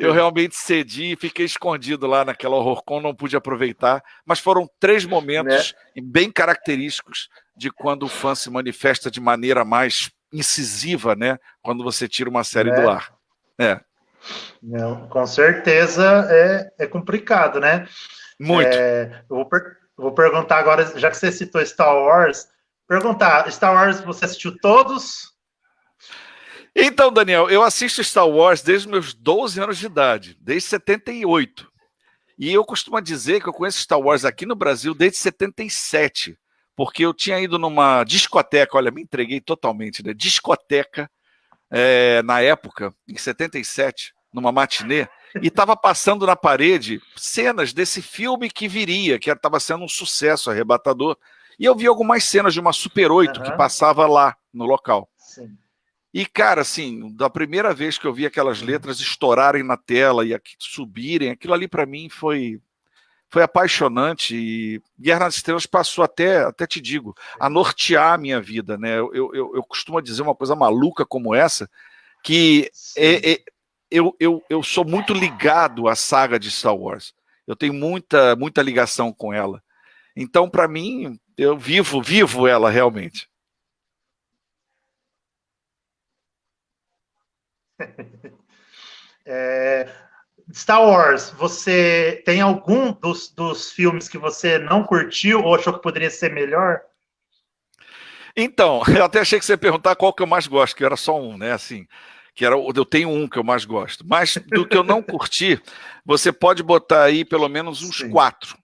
eu realmente cedi e fiquei escondido lá naquela HorrorCon, não pude aproveitar, mas foram 3 momentos bem característicos de quando o fã se manifesta de maneira mais incisiva, né? Quando você tira uma série do ar. Não, com certeza é complicado, né? Muito. Eu vou perguntar agora, já que você citou Star Wars, Star Wars você assistiu todos? Então, Daniel, eu assisto Star Wars desde os meus 12 anos de idade, desde 78. E eu costumo dizer que eu conheço Star Wars aqui no Brasil desde 77. Porque eu tinha ido numa discoteca, olha, me entreguei totalmente, né? Discoteca, na época, em 77, numa matinê, e estava passando na parede cenas desse filme que viria, que estava sendo um sucesso arrebatador, e eu vi algumas cenas de uma Super 8 que passava lá, no local. Sim. E, cara, assim, da primeira vez que eu vi aquelas letras estourarem na tela e subirem, aquilo ali para mim foi apaixonante, e Guerra nas Estrelas passou até te digo, a nortear a minha vida, né? Eu costumo dizer uma coisa maluca como essa, que eu sou muito ligado à saga de Star Wars. Eu tenho muita ligação com ela. Então, para mim, eu vivo ela realmente. Star Wars, você tem algum dos filmes que você não curtiu ou achou que poderia ser melhor? Então, eu até achei que você ia perguntar qual que eu mais gosto, que era só um, né? Assim, eu tenho um que eu mais gosto. Mas do que eu não curti, você pode botar aí pelo menos uns 4.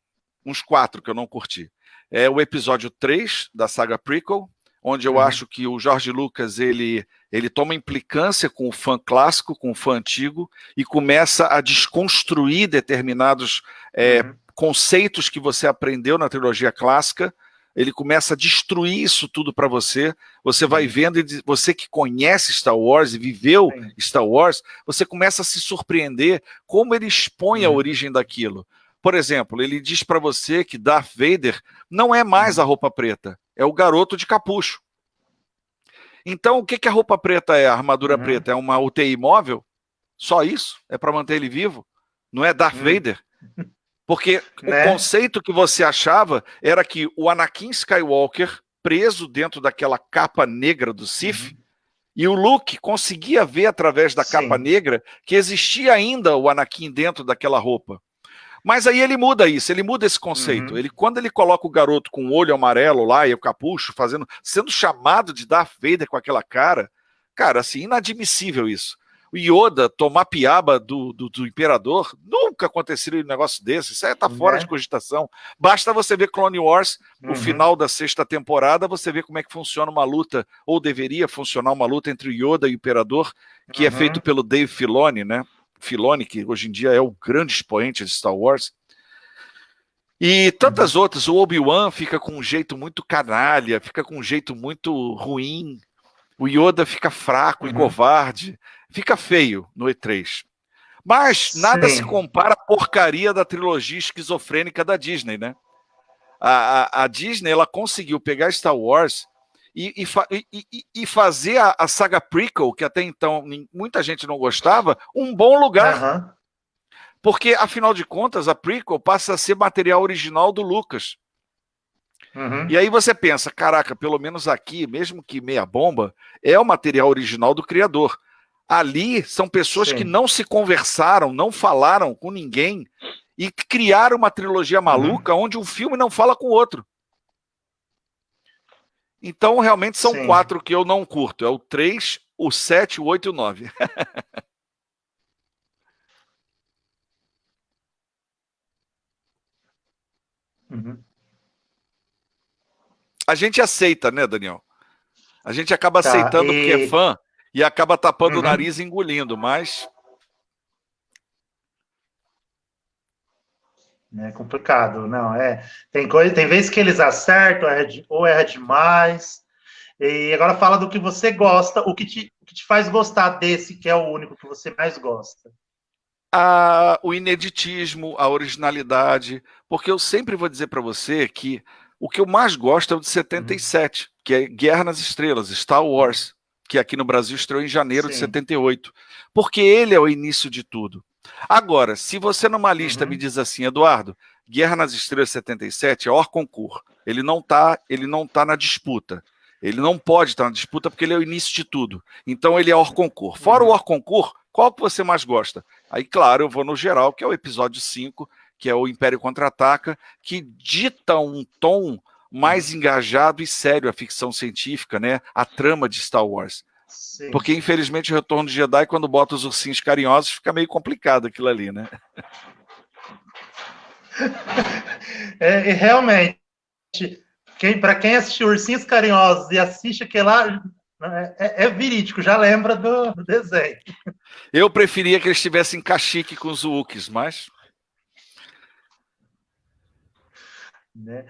Uns 4 que eu não curti. É o episódio 3 da saga prequel, onde eu acho que o George Lucas ele toma implicância com o fã clássico, com o fã antigo, e começa a desconstruir determinados conceitos que você aprendeu na trilogia clássica. Ele começa a destruir isso tudo para você. Você vai vendo, você que conhece Star Wars e viveu Star Wars, você começa a se surpreender como ele expõe a origem daquilo. Por exemplo, ele diz para você que Darth Vader não é mais a roupa preta, é o garoto de capucho. Então, o que a roupa preta é? A armadura preta é uma UTI móvel? Só isso? É para manter ele vivo? Não é Darth Vader? Porque o conceito que você achava era que o Anakin Skywalker, preso dentro daquela capa negra do Sith, e o Luke conseguia ver através da capa negra que existia ainda o Anakin dentro daquela roupa. Mas aí ele muda isso, ele muda esse conceito. Quando ele coloca o garoto com o olho amarelo lá e o capucho, sendo chamado de Darth Vader com aquela cara, assim, inadmissível isso. O Yoda tomar piaba do imperador, nunca aconteceria um negócio desse, isso aí tá fora de cogitação. Basta você ver Clone Wars, o final da 6ª temporada, você vê como é que funciona uma luta, ou deveria funcionar uma luta entre o Yoda e o imperador, que é feito pelo Dave Filoni, né? Filoni, que hoje em dia é o grande expoente de Star Wars. E tantas outras. O Obi-Wan fica com um jeito muito canalha, fica com um jeito muito ruim. O Yoda fica fraco e covarde. Fica feio no E3. Mas nada se compara à porcaria da trilogia esquizofrênica da Disney, né? A Disney, ela conseguiu pegar Star Wars e fazer a saga prequel, que até então muita gente não gostava, um bom lugar. Porque, afinal de contas, a prequel passa a ser material original do Lucas. E aí você pensa, caraca, pelo menos aqui, mesmo que meia bomba, é o material original do criador. Ali são pessoas que não se conversaram, não falaram com ninguém e criaram uma trilogia maluca onde um filme não fala com o outro. Então, realmente, são 4 que eu não curto. É o 3, o 7, o 8 e o 9. A gente aceita, né, Daniel? A gente acaba aceitando porque é fã e acaba tapando o nariz e engolindo, mas... É complicado, não, tem vezes que eles acertam ou erra demais. E agora fala do que você gosta, o que te faz gostar desse, que é o único que você mais gosta? O ineditismo, a originalidade, porque eu sempre vou dizer para você que o que eu mais gosto é o de 77, que é Guerra nas Estrelas, Star Wars, que aqui no Brasil estreou em janeiro de 78, porque ele é o início de tudo. Agora, se você numa lista me diz assim, Eduardo, Guerra nas Estrelas 77 é hors concours, ele não tá na disputa. Ele não pode estar na disputa porque ele é o início de tudo. Então ele é hors concours. Fora o hors concours, qual que você mais gosta? Aí, claro, eu vou no geral, que é o episódio 5, que é o Império Contra-Ataca, que dita um tom mais engajado e sério à ficção científica, né? A trama de Star Wars. Sim. Porque, infelizmente, o Retorno de Jedi, quando bota os ursinhos carinhosos, fica meio complicado aquilo ali, né? Realmente, para quem assistiu Ursinhos Carinhosos e assiste aquele lá, é verídico, já lembra do desenho. Eu preferia que eles tivessem cachique com os Wookiees, mas... Né?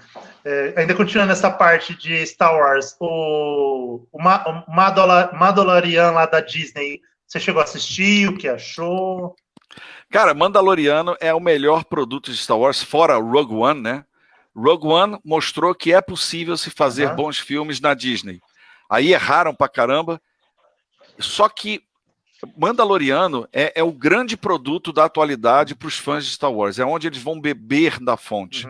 Ainda continuando essa parte de Star Wars, o Mandalorian lá da Disney, você chegou a assistir? O que achou? Cara, Mandaloriano é o melhor produto de Star Wars, fora Rogue One, né? Rogue One mostrou que é possível se fazer bons filmes na Disney. Aí erraram pra caramba. Só que Mandaloriano é o grande produto da atualidade para os fãs de Star Wars. É onde eles vão beber da fonte.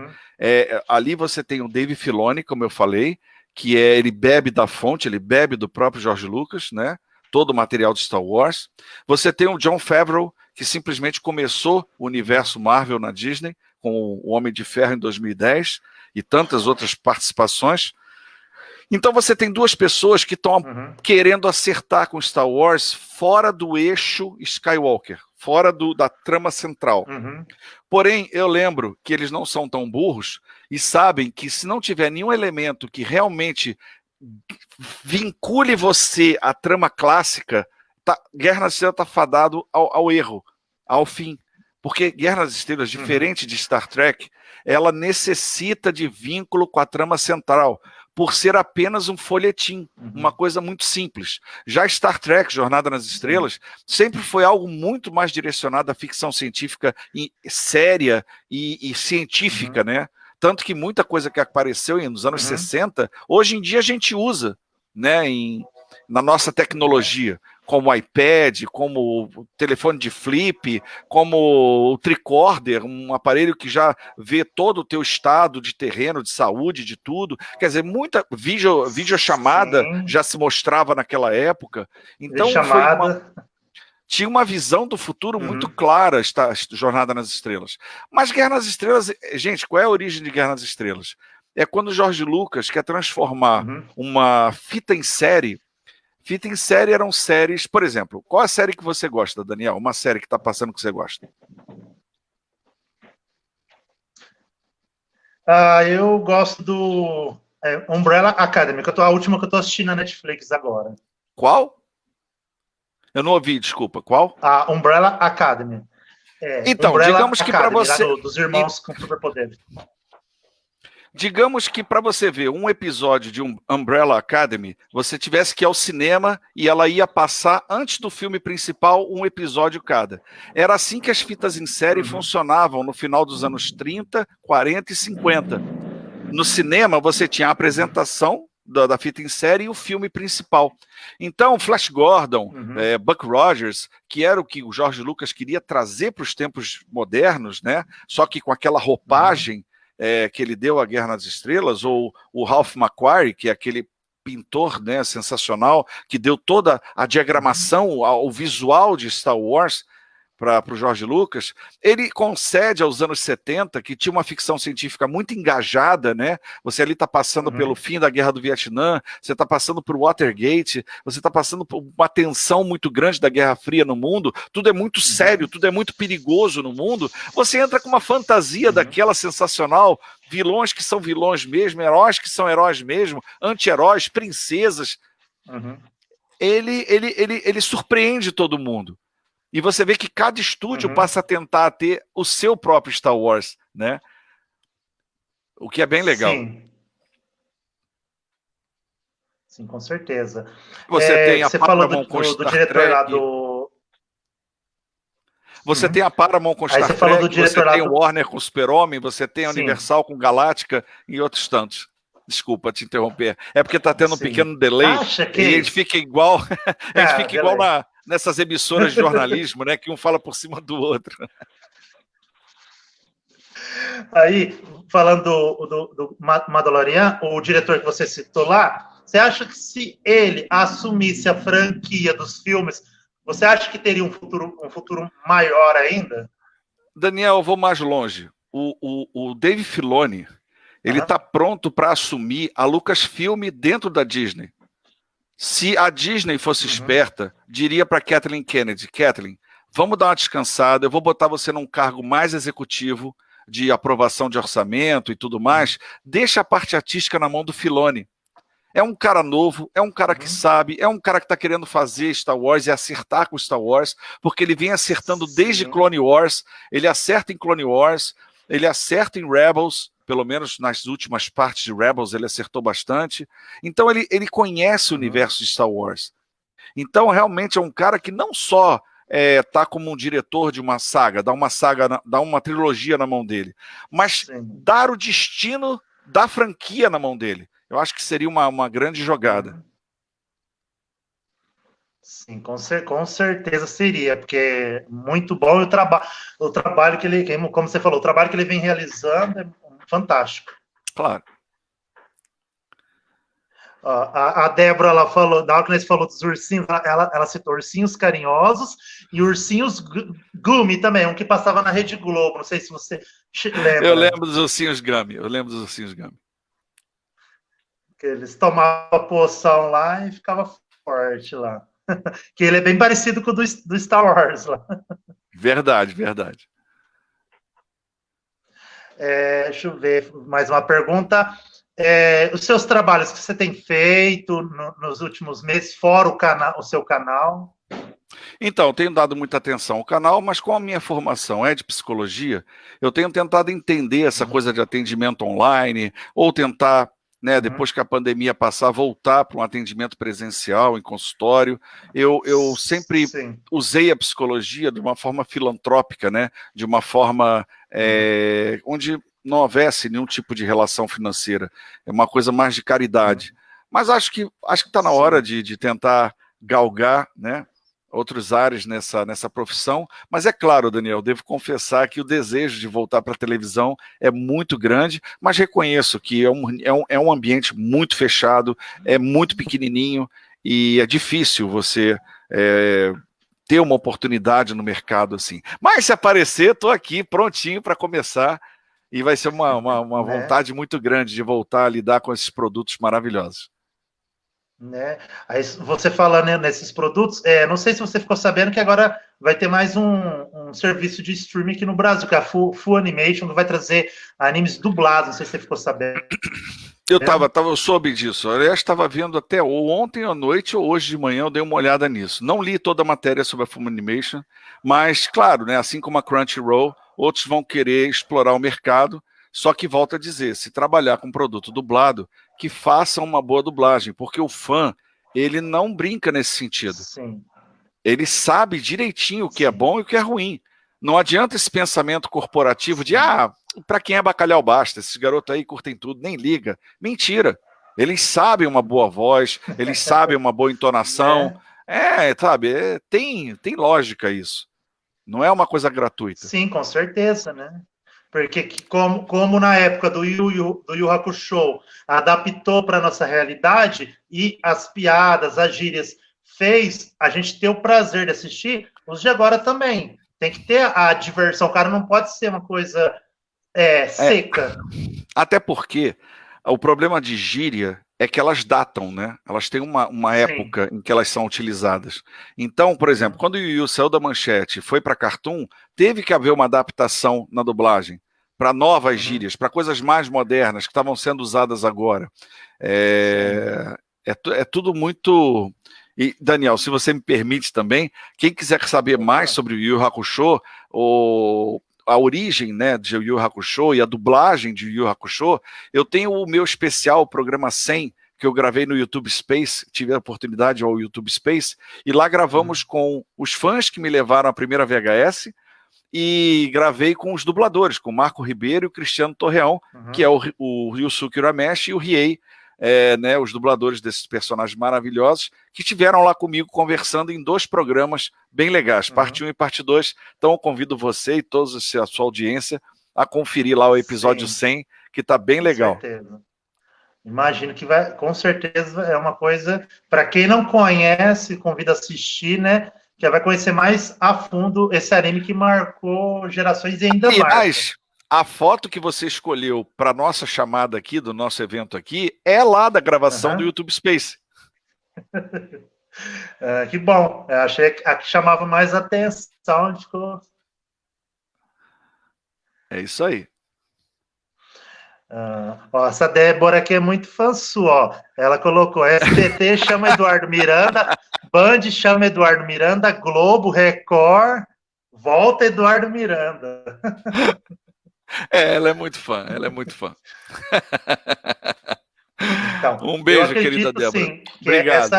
Ali você tem o Dave Filoni, como eu falei, que ele bebe da fonte, ele bebe do próprio George Lucas, né? Todo o material de Star Wars. Você tem o Jon Favreau, que simplesmente começou o universo Marvel na Disney, com o Homem de Ferro em 2010 e tantas outras participações. Então você tem duas pessoas que estão querendo acertar com Star Wars fora do eixo Skywalker, fora da trama central. Porém, eu lembro que eles não são tão burros e sabem que se não tiver nenhum elemento que realmente vincule você à trama clássica, Guerra nas Estrelas está fadado ao erro, ao fim. Porque Guerra nas Estrelas, diferente de Star Trek, ela necessita de vínculo com a trama central, por ser apenas um folhetim, uma coisa muito simples. Já Star Trek, Jornada nas Estrelas, sempre foi algo muito mais direcionado à ficção científica séria e científica, né? Tanto que muita coisa que apareceu nos anos 60, hoje em dia a gente usa, né, na nossa tecnologia, como o iPad, como o telefone de flip, como o tricorder, um aparelho que já vê todo o teu estado de terreno, de saúde, de tudo. Quer dizer, muita videochamada já se mostrava naquela época. Então tinha uma visão do futuro muito clara, esta Jornada nas Estrelas. Mas Guerra nas Estrelas, gente, qual é a origem de Guerra nas Estrelas? É quando o George Lucas quer transformar uma fita em série. Fita em série eram séries, por exemplo, qual a série que você gosta, Daniel? Uma série que está passando que você gosta? Eu gosto do Umbrella Academy, a última que eu estou assistindo na Netflix agora. Qual? Eu não ouvi, desculpa. Qual? A Umbrella Academy. Então, Umbrella digamos que para você... dos irmãos com superpoderes. Digamos que para você ver um episódio de Umbrella Academy, você tivesse que ir ao cinema e ela ia passar, antes do filme principal, um episódio cada. Era assim que as fitas em série funcionavam no final dos anos 30, 40 e 50. No cinema, você tinha a apresentação da fita em série e o filme principal. Então, Flash Gordon, Buck Rogers, que era o que o George Lucas queria trazer para os tempos modernos, né? Só que com aquela roupagem que ele deu à Guerra nas Estrelas, ou o Ralph McQuarrie, que é aquele pintor, né, sensacional, que deu toda a diagramação, ao visual de Star Wars para o George Lucas, ele concede aos anos 70, que tinha uma ficção científica muito engajada, né? Você ali está passando pelo fim da Guerra do Vietnã, você está passando por Watergate, você está passando por uma tensão muito grande da Guerra Fria no mundo, tudo é muito sério, tudo é muito perigoso no mundo, você entra com uma fantasia daquela sensacional, vilões que são vilões mesmo, heróis que são heróis mesmo, anti-heróis, princesas. Ele surpreende todo mundo. E você vê que cada estúdio passa a tentar ter o seu próprio Star Wars, né? O que é bem legal. Sim, com certeza. Você tem a você falou Paramount com do Star diretor lá Trek. do... Você tem a Paramount com Aí Star você falou do Trek, você diretor lá tem o do... Warner com Super-Homem, você tem a Sim, Universal com Galáctica e outros tantos. Desculpa te interromper. É porque está tendo um sim. pequeno delay Acha que e é a gente isso? fica igual, a gente Ah, fica igual beleza. nessas emissoras de jornalismo, né? Que um fala por cima do outro. Aí, falando do Mandalorian, o diretor que você citou lá, você acha que se ele assumisse a franquia dos filmes, você acha que teria um futuro maior ainda? Daniel, eu vou mais longe. O Dave Filoni, ele está pronto para assumir a Lucasfilm dentro da Disney. Se a Disney fosse esperta, diria para Kathleen Kennedy, Kathleen, vamos dar uma descansada, eu vou botar você num cargo mais executivo, de aprovação de orçamento e tudo mais, deixa a parte artística na mão do Filoni. É um cara novo, é um cara que sabe, é um cara que está querendo fazer Star Wars e acertar com Star Wars, porque ele vem acertando desde Clone Wars, ele acerta em Clone Wars, ele acerta em Rebels, pelo menos nas últimas partes de Rebels ele acertou bastante. Então ele conhece o universo de Star Wars. Então realmente é um cara que não só tá como um diretor de uma saga, dá uma trilogia na mão dele, mas dar o destino da franquia na mão dele. Eu acho que seria uma grande jogada. Sim, com certeza seria, porque é muito bom o trabalho que ele, como você falou, o trabalho que ele vem realizando é fantástico. Claro. A Débora, ela falou, na hora que nós falou dos ursinhos, ela citou ursinhos carinhosos e ursinhos Gummy também, um que passava na Rede Globo, não sei se você lembra. Eu lembro dos ursinhos Gummy, Que eles tomavam a poção lá e ficava forte lá. Que ele é bem parecido com o do Star Wars lá. Verdade. Deixa eu ver, mais uma pergunta. Os seus trabalhos que você tem feito nos últimos meses, fora o seu canal? Então, eu tenho dado muita atenção ao canal, mas com a minha formação é de psicologia, eu tenho tentado entender essa coisa de atendimento online, ou tentar, né, depois que a pandemia passar, voltar para um atendimento presencial em consultório. Eu sempre usei a psicologia de uma forma filantrópica, né, de uma forma onde não houvesse nenhum tipo de relação financeira. É uma coisa mais de caridade. Mas acho que está na hora de tentar galgar, né, outros áreas nessa profissão, mas é claro, Daniel, devo confessar que o desejo de voltar para a televisão é muito grande, mas reconheço que é um ambiente muito fechado, é muito pequenininho e é difícil você ter uma oportunidade no mercado assim. Mas se aparecer, estou aqui prontinho para começar e vai ser uma vontade muito grande de voltar a lidar com esses produtos maravilhosos. Né? Aí você falando nesses produtos, não sei se você ficou sabendo que agora vai ter mais um serviço de streaming aqui no Brasil, que é a Full Animation, que vai trazer animes dublados, não sei se você ficou sabendo. Eu soube disso, aliás, estava vendo até ou ontem à noite ou hoje de manhã, eu dei uma olhada nisso. Não li toda a matéria sobre a Full Animation, mas claro, né, assim como a Crunchyroll, outros vão querer explorar o mercado, só que volto a dizer, se trabalhar com produto dublado, que façam uma boa dublagem, porque o fã, ele não brinca nesse sentido. Sim. Ele sabe direitinho o que é bom e o que é ruim. Não adianta esse pensamento corporativo de, para quem é bacalhau basta, esses garotos aí curtem tudo, nem liga. Mentira. Eles sabem uma boa voz, eles sabem uma boa entonação. Tem lógica isso. Não é uma coisa gratuita. Sim, com certeza, né? Porque como na época do Yu Hakusho adaptou para a nossa realidade e as piadas, as gírias fez a gente ter o prazer de assistir, os de agora também. Tem que ter a diversão, o cara não pode ser uma coisa seca. Até porque o problema de gíria é que elas datam, né? Elas têm uma época em que elas são utilizadas. Então, por exemplo, quando o Yu saiu da Manchete e foi para Cartoon, teve que haver uma adaptação na dublagem para novas gírias, para coisas mais modernas que estavam sendo usadas agora. É tudo muito... E, Daniel, se você me permite também, quem quiser saber mais sobre o Yu Hakusho, a origem, né, de Yu Hakusho e a dublagem de Yu Hakusho, eu tenho o meu especial, o programa 100, que que eu gravei no YouTube Space, tive a oportunidade ao YouTube Space, e lá gravamos com os fãs que me levaram a primeira VHS, e gravei com os dubladores, com o Marco Ribeiro e o Cristiano Torreão, que é o Ryusuke Urameshi e o Riei, né, os dubladores desses personagens maravilhosos, que estiveram lá comigo conversando em 2 programas bem legais, parte 1 e parte 2. Então eu convido você e toda a sua audiência a conferir lá o episódio 100, que está bem legal. Com certeza. Imagino que vai, com certeza é uma coisa, para quem não conhece, convido a assistir, né? Que vai conhecer mais a fundo esse anime que marcou gerações e ainda mais. A foto que você escolheu para nossa chamada aqui, do nosso evento aqui, é lá da gravação do YouTube Space. Que bom. Eu achei que a que chamava mais atenção. É isso aí. Ó, essa Débora aqui é muito fã sua. Ó. Ela colocou: SBT chama Eduardo Miranda, Band chama Eduardo Miranda, Globo, Record, volta Eduardo Miranda. Ela é muito fã, Então, um beijo, querida Débora. Sim, obrigado.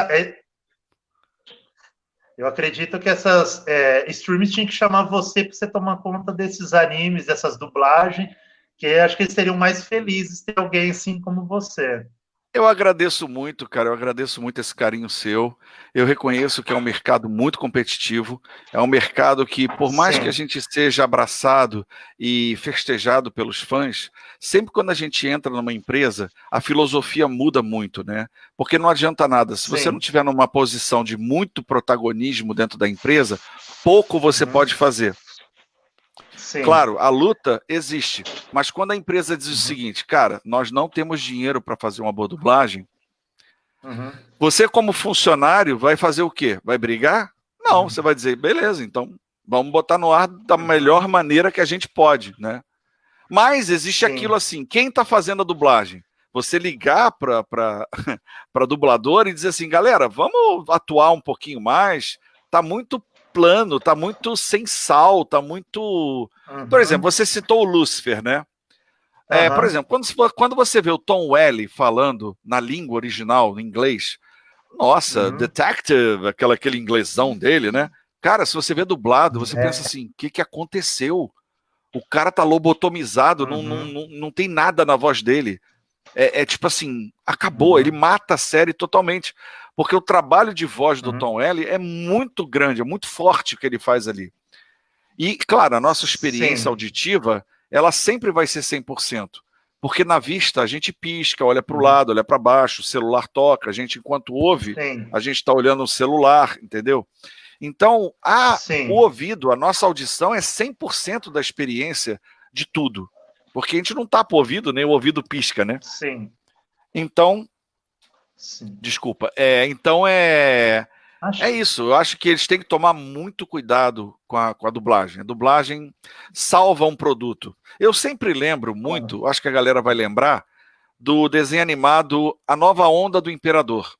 Eu acredito que essas streams tinham que chamar você para você tomar conta desses animes, dessas dublagens, que acho que eles seriam mais felizes ter alguém assim como você. Eu agradeço muito, cara, eu agradeço muito esse carinho seu. Eu reconheço que é um mercado muito competitivo, é um mercado que, por mais que a gente seja abraçado e festejado pelos fãs, sempre quando a gente entra numa empresa, a filosofia muda muito, né? Porque não adianta nada, se você não tiver numa posição de muito protagonismo dentro da empresa, pouco você pode fazer. Sim. Claro, a luta existe, mas quando a empresa diz o seguinte, cara, nós não temos dinheiro para fazer uma boa dublagem, você como funcionário vai fazer o quê? Vai brigar? Não, você vai dizer, beleza, então vamos botar no ar da melhor maneira que a gente pode, né? Mas existe aquilo assim, quem está fazendo a dublagem? Você ligar para dublador e dizer assim, galera, vamos atuar um pouquinho mais, tá muito plano, tá muito sem sal, tá muito... Por exemplo, você citou o Lúcifer, né? Por exemplo, quando você vê o Tom Welly falando na língua original, em inglês, nossa, detective, aquele inglesão dele, né? Cara, se você vê dublado, você pensa assim, o que aconteceu? O cara tá lobotomizado, não tem nada na voz dele. Tipo assim, acabou, ele mata a série totalmente. Porque o trabalho de voz do Tom Welly é muito grande, é muito forte o que ele faz ali. E, claro, a nossa experiência auditiva, ela sempre vai ser 100%. Porque na vista a gente pisca, olha para o lado, olha para baixo, o celular toca, a gente, enquanto ouve, a gente está olhando o celular, entendeu? Então, o ouvido, a nossa audição é 100% da experiência de tudo. Porque a gente não tapa o ouvido, nem o ouvido pisca, né? Sim. Então... Desculpa. Então é isso. Eu acho que eles têm que tomar muito cuidado com a dublagem. A dublagem salva um produto. Eu sempre lembro muito, acho que a galera vai lembrar, do desenho animado A Nova Onda do Imperador.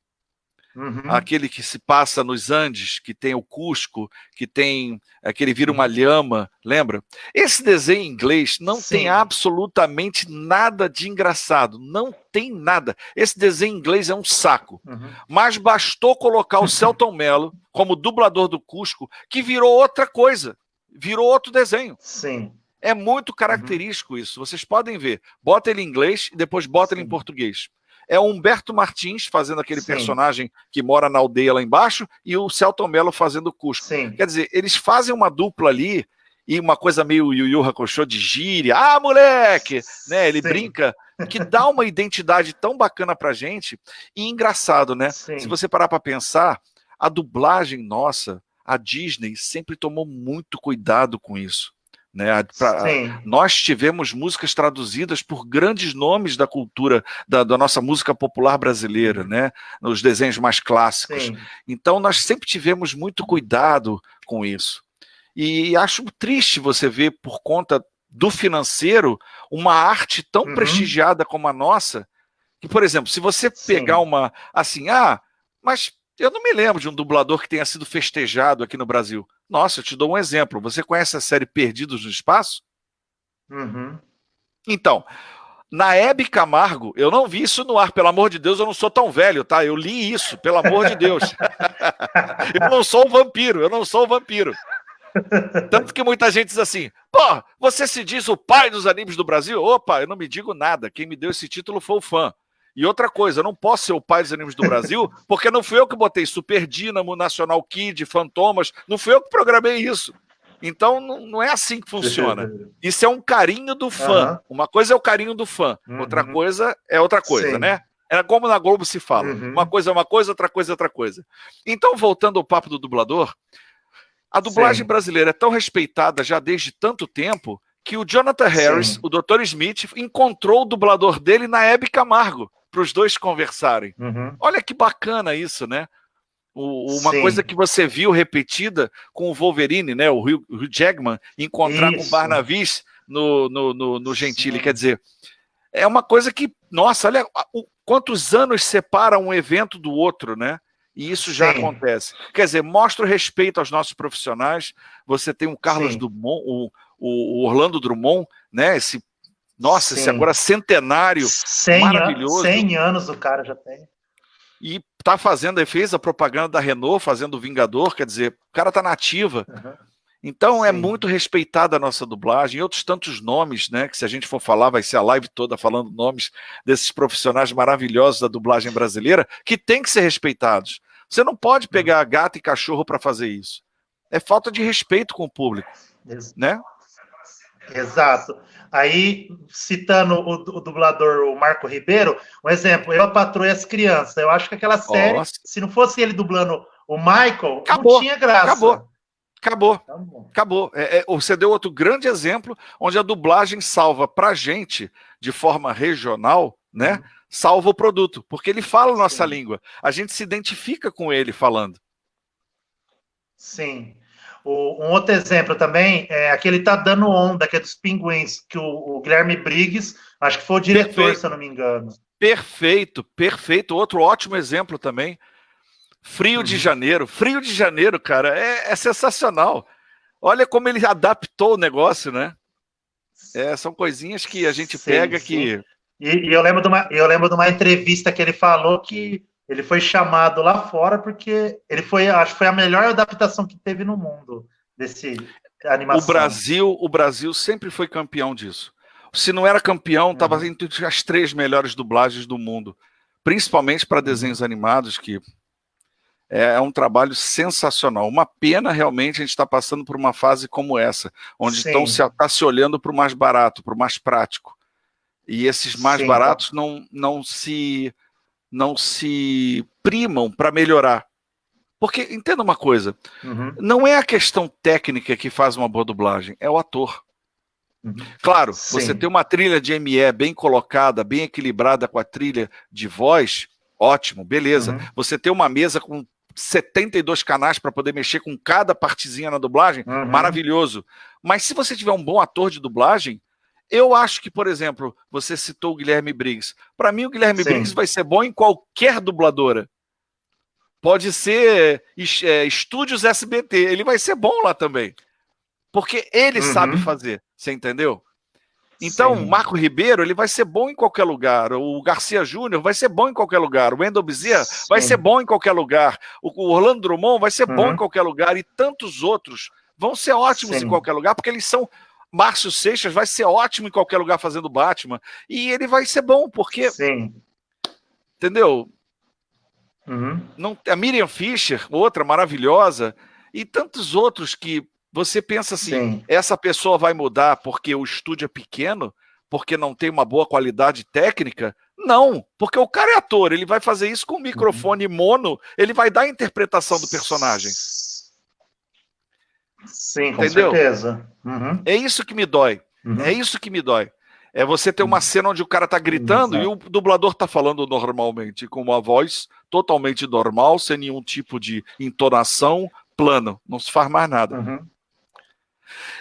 Aquele que se passa nos Andes, que tem o Cusco, que tem aquele vira uma lhama, lembra? Esse desenho em inglês não tem absolutamente nada de engraçado, não tem nada. Esse desenho em inglês é um saco. Mas bastou colocar o Selton Mello como dublador do Cusco, que virou outra coisa, virou outro desenho. Sim. É muito característico isso, vocês podem ver. Bota ele em inglês e depois bota ele em português. É o Humberto Martins fazendo aquele personagem que mora na aldeia lá embaixo e o Selton Mello fazendo o Cusco. Quer dizer, eles fazem uma dupla ali e uma coisa meio Yu Yu Hakusho de gíria. Ah, moleque! Né? Ele brinca, que dá uma identidade tão bacana pra gente e engraçado, né? Se você parar pra pensar, a dublagem nossa, a Disney sempre tomou muito cuidado com isso. Né? Nós tivemos músicas traduzidas por grandes nomes da cultura, da nossa música popular brasileira, né? Os desenhos mais clássicos. Então nós sempre tivemos muito cuidado com isso. E acho triste você ver, por conta do financeiro, uma arte tão prestigiada como a nossa, que, por exemplo, se você pegar uma, assim, mas eu não me lembro de um dublador que tenha sido festejado aqui no Brasil. Nossa, eu te dou um exemplo. Você conhece a série Perdidos no Espaço? Então, Na Hebe Camargo, eu não vi isso no ar, pelo amor de Deus, eu não sou tão velho, tá? Eu li isso, pelo amor de Deus. Eu não sou um vampiro. Tanto que muita gente diz assim, pô, você se diz o pai dos animes do Brasil? Opa, eu não me digo nada, quem me deu esse título foi o fã. E outra coisa, eu não posso ser o pai dos animes do Brasil, porque não fui eu que botei Super Dínamo, National Kid, Fantomas, não fui eu que programei isso. Então não é assim que funciona. Isso é um carinho do fã. Uma coisa é o carinho do fã, outra coisa é outra coisa, sim, né? É como na Globo se fala. Uma coisa é uma coisa, outra coisa é outra coisa. Então, voltando ao papo do dublador, a dublagem sim, brasileira é tão respeitada já desde tanto tempo que o Jonathan Harris, sim, o Dr. Smith, encontrou o dublador dele na Hebe Camargo, para os dois conversarem. Olha que bacana isso, né? Uma sim, coisa que você viu repetida com o Wolverine, né? O Hugh Jackman encontrar isso com o Barnavis no Gentili. Sim. Quer dizer, é uma coisa que, nossa, olha quantos anos separa um evento do outro, né? E isso já sim, acontece. Quer dizer, mostra o respeito aos nossos profissionais. Você tem o Carlos sim, Drummond, o Orlando Drummond, né? Esse agora centenário, 100 maravilhoso. 100 anos o cara já tem. E tá fez a propaganda da Renault, fazendo o Vingador, quer dizer, o cara tá na ativa. Então sim, é muito respeitada a nossa dublagem, e outros tantos nomes, né, que se a gente for falar, vai ser a live toda falando nomes desses profissionais maravilhosos da dublagem brasileira, que tem que ser respeitados. Você não pode pegar gato e cachorro para fazer isso. É falta de respeito com o público, né? Exato. Aí, citando o dublador, o Marco Ribeiro, um exemplo, Eu, a Patroa e as Crianças. Eu acho que aquela série, se não fosse ele dublando o Michael, acabou, não tinha graça. Acabou. Você deu outro grande exemplo, onde a dublagem salva pra gente, de forma regional, né? Salva o produto, porque ele fala a nossa língua. A gente se identifica com ele falando. Sim. Um outro exemplo também é aquele Tá Dando Onda, que é dos Pinguins, que o Guilherme Briggs, acho que foi o diretor, perfeito, se eu não me engano. Perfeito. Outro ótimo exemplo também. Frio de Janeiro, cara, é sensacional. Olha como ele adaptou o negócio, né? São coisinhas que a gente pega sim, que... E eu lembro de uma entrevista que ele falou que ele foi chamado lá fora porque acho que foi a melhor adaptação que teve no mundo desse animação. O Brasil sempre foi campeão disso. Se não era campeão, estava entre as 3 melhores dublagens do mundo, principalmente para desenhos animados, que é um trabalho sensacional. Uma pena, realmente, a gente está passando por uma fase como essa, onde está se olhando para o mais barato, para o mais prático. E esses mais baratos não se primam para melhorar. Porque, entenda uma coisa, não é a questão técnica que faz uma boa dublagem, é o ator. Claro, você tem uma trilha de ME bem colocada, bem equilibrada com a trilha de voz, ótimo, beleza. Você tem uma mesa com 72 canais para poder mexer com cada partezinha na dublagem, maravilhoso. Mas se você tiver um bom ator de dublagem, eu acho que, por exemplo, você citou o Guilherme Briggs. Para mim, o Guilherme Briggs vai ser bom em qualquer dubladora. Pode ser Estúdios SBT, ele vai ser bom lá também. Porque ele sabe fazer, você entendeu? Então, o Marco Ribeiro, ele vai ser bom em qualquer lugar. O Garcia Júnior vai ser bom em qualquer lugar. O Wendell Bezerra vai ser bom em qualquer lugar. O Orlando Drummond vai ser bom em qualquer lugar. E tantos outros vão ser ótimos em qualquer lugar, porque eles são... Márcio Seixas vai ser ótimo em qualquer lugar fazendo Batman. E ele vai ser bom, porque... Entendeu? Não, a Miriam Fischer, outra maravilhosa, e tantos outros que você pensa assim, essa pessoa vai mudar porque o estúdio é pequeno, porque não tem uma boa qualidade técnica? Não, porque o cara é ator, ele vai fazer isso com microfone mono, ele vai dar a interpretação do personagem. Sim, com certeza. É isso que me dói. É isso que me dói. É você ter uma cena onde o cara tá gritando e o dublador tá falando normalmente, com uma voz totalmente normal, sem nenhum tipo de entonação, plano. Não se faz mais nada.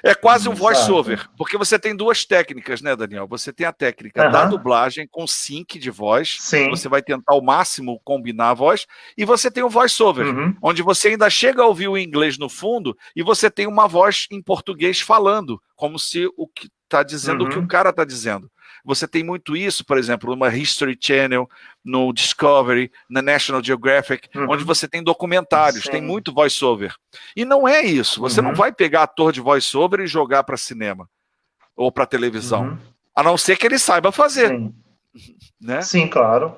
É quase um voice-over, porque você tem duas técnicas, né, Daniel? Você tem a técnica da dublagem com sync de voz, você vai tentar ao máximo combinar a voz, e você tem o voice-over, onde você ainda chega a ouvir o inglês no fundo e você tem uma voz em português falando, como se o que está dizendo o que o cara está dizendo. você tem muito isso, por exemplo, numa History Channel, no Discovery, na National Geographic, onde você tem documentários, tem muito voice-over. E não é isso, você não vai pegar ator de voice-over e jogar para cinema ou para televisão, a não ser que ele saiba fazer. Sim, né? Sim, claro.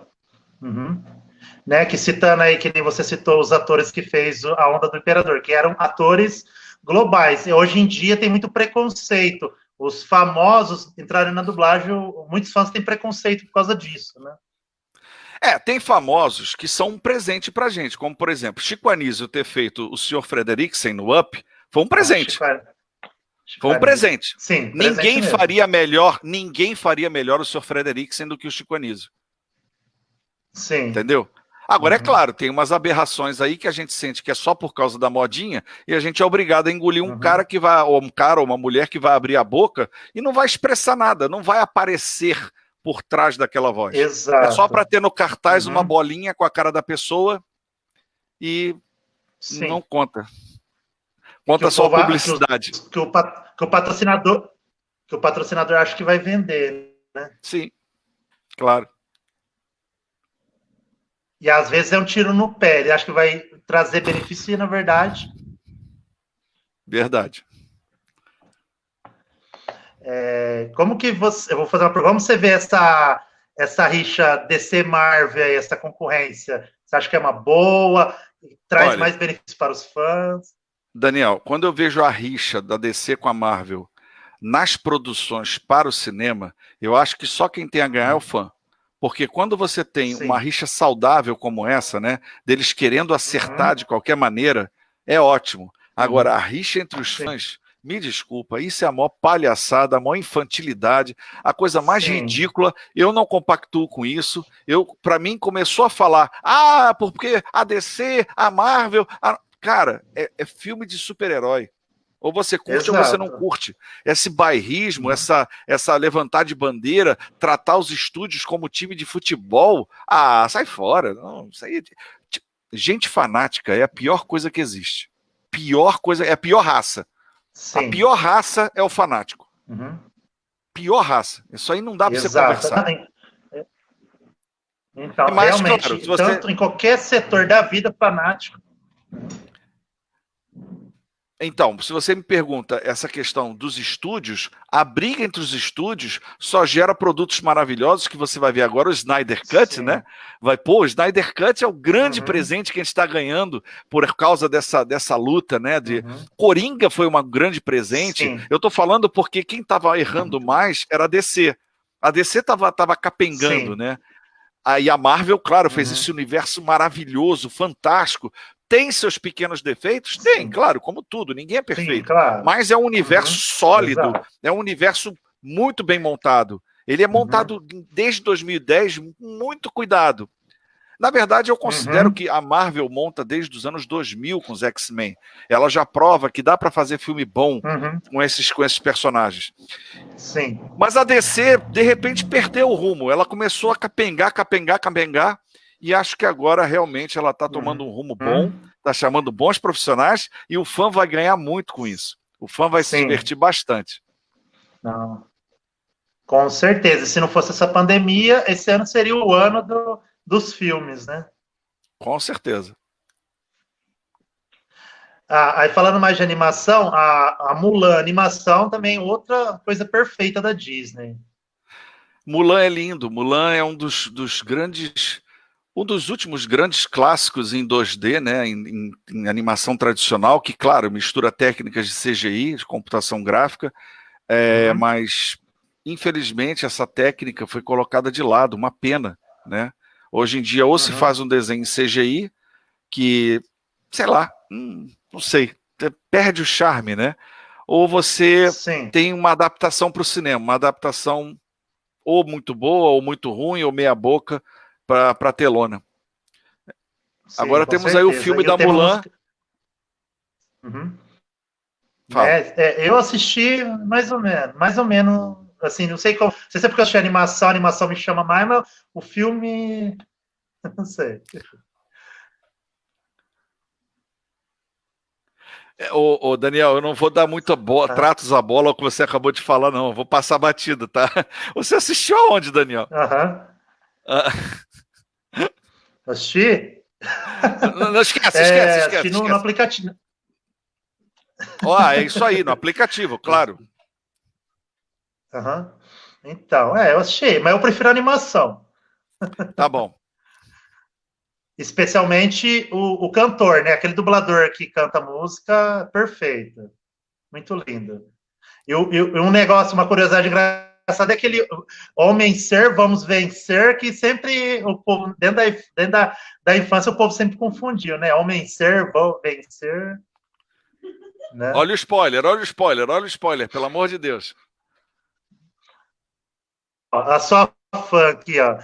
Né, que citando aí, que nem você citou os atores que fez a Onda do Imperador, que eram atores globais. E hoje em dia tem muito preconceito. Os famosos entrarem na dublagem, muitos fãs têm preconceito por causa disso, né? Tem famosos que são um presente pra gente, como, por exemplo, Chico Anísio ter feito o Sr. Frederiksen no Up, foi um presente. Foi um presente. Sim, ninguém faria melhor o Sr. Frederiksen do que o Chico Anísio. Sim. Entendeu? Agora, é claro, tem umas aberrações aí que a gente sente que é só por causa da modinha e a gente é obrigado a engolir um cara que vai, ou um cara ou uma mulher que vai abrir a boca e não vai expressar nada, não vai aparecer por trás daquela voz. Exato. É só para ter no cartaz uma bolinha com a cara da pessoa e não conta. Conta só a publicidade. Que o patrocinador acha que vai vender, né? Sim, claro. E às vezes é um tiro no pé. Ele acha que vai trazer benefício e, na verdade... Verdade. Como que você... Eu vou fazer uma pergunta. Como você vê essa rixa DC Marvel, essa concorrência? Você acha que é uma boa? Traz mais benefícios para os fãs? Daniel, quando eu vejo a rixa da DC com a Marvel nas produções para o cinema, eu acho que só quem tem a ganhar é o fã. Porque quando você tem uma rixa saudável como essa, né, deles querendo acertar de qualquer maneira, é ótimo. Agora, a rixa entre os fãs, me desculpa, isso é a maior palhaçada, a maior infantilidade, a coisa mais ridícula. Eu não compactuo com isso. Para mim, começou a falar, porque a DC, a Marvel... Cara, é filme de super-herói. Ou você curte ou você não curte. Esse bairrismo, essa levantar de bandeira, tratar os estúdios como time de futebol, sai fora. Não, isso aí, gente fanática é a pior coisa que existe. Pior coisa, é a pior raça. A pior raça é o fanático. Pior raça. Isso aí não dá para você conversar. Então, realmente, claro, tanto em qualquer setor da vida, fanático... Então, se você me pergunta essa questão dos estúdios, a briga entre os estúdios só gera produtos maravilhosos, que você vai ver agora o Snyder Cut, né? O Snyder Cut é o grande presente que a gente está ganhando por causa dessa luta, né? Coringa foi um grande presente. Eu estou falando porque quem estava errando mais era a DC. A DC estava capengando, né? Aí a Marvel, claro, fez esse universo maravilhoso, fantástico. Tem seus pequenos defeitos? Tem, claro, como tudo, ninguém é perfeito. Claro. Mas é um universo sólido, é um universo muito bem montado. Ele é montado desde 2010, muito cuidado. Na verdade, eu considero que a Marvel monta desde os anos 2000 com os X-Men. Ela já prova que dá para fazer filme bom com esses personagens. Sim. Mas a DC, de repente, perdeu o rumo. Ela começou a capengar, e acho que agora realmente ela está tomando um rumo bom, está chamando bons profissionais, e o fã vai ganhar muito com isso. O fã vai se divertir bastante. Não. Com certeza. Se não fosse essa pandemia, esse ano seria o ano dos filmes, né? Com certeza. Aí falando mais de animação, a Mulan animação também outra coisa perfeita da Disney. Mulan é lindo. Mulan é um dos grandes... Um dos últimos grandes clássicos em 2D, né, em animação tradicional, que, claro, mistura técnicas de CGI, de computação gráfica, mas, infelizmente, essa técnica foi colocada de lado, uma pena, né? Hoje em dia, ou se faz um desenho em CGI, que, sei lá, não sei, perde o charme, né? Ou você tem uma adaptação para o cinema, uma adaptação ou muito boa, ou muito ruim, ou meia boca, para a telona. Agora temos aí o filme da Mulan. Eu assisti mais ou menos, assim, não sei como, não sei se é porque eu assisti a animação me chama mais, mas o filme, não sei. Ô, Daniel, eu não vou dar muita bola, tratos à bola ao que você acabou de falar, não. Eu vou passar batido, tá? Você assistiu aonde, Daniel? Aham. Ah, Assisti? não, esquece. Assisti no aplicativo. É isso aí, no aplicativo, claro. Aham. Então, eu assisti, mas eu prefiro animação. Tá bom. Especialmente o cantor, né? Aquele dublador que canta música, perfeito. Muito lindo. E um negócio, uma curiosidade engraçada é aquele homem ser, vamos vencer, que sempre o povo, dentro da infância, o povo sempre confundiu, né? Homem ser, vou vencer. Né? Olha o spoiler, pelo amor de Deus. A sua fã aqui, ó.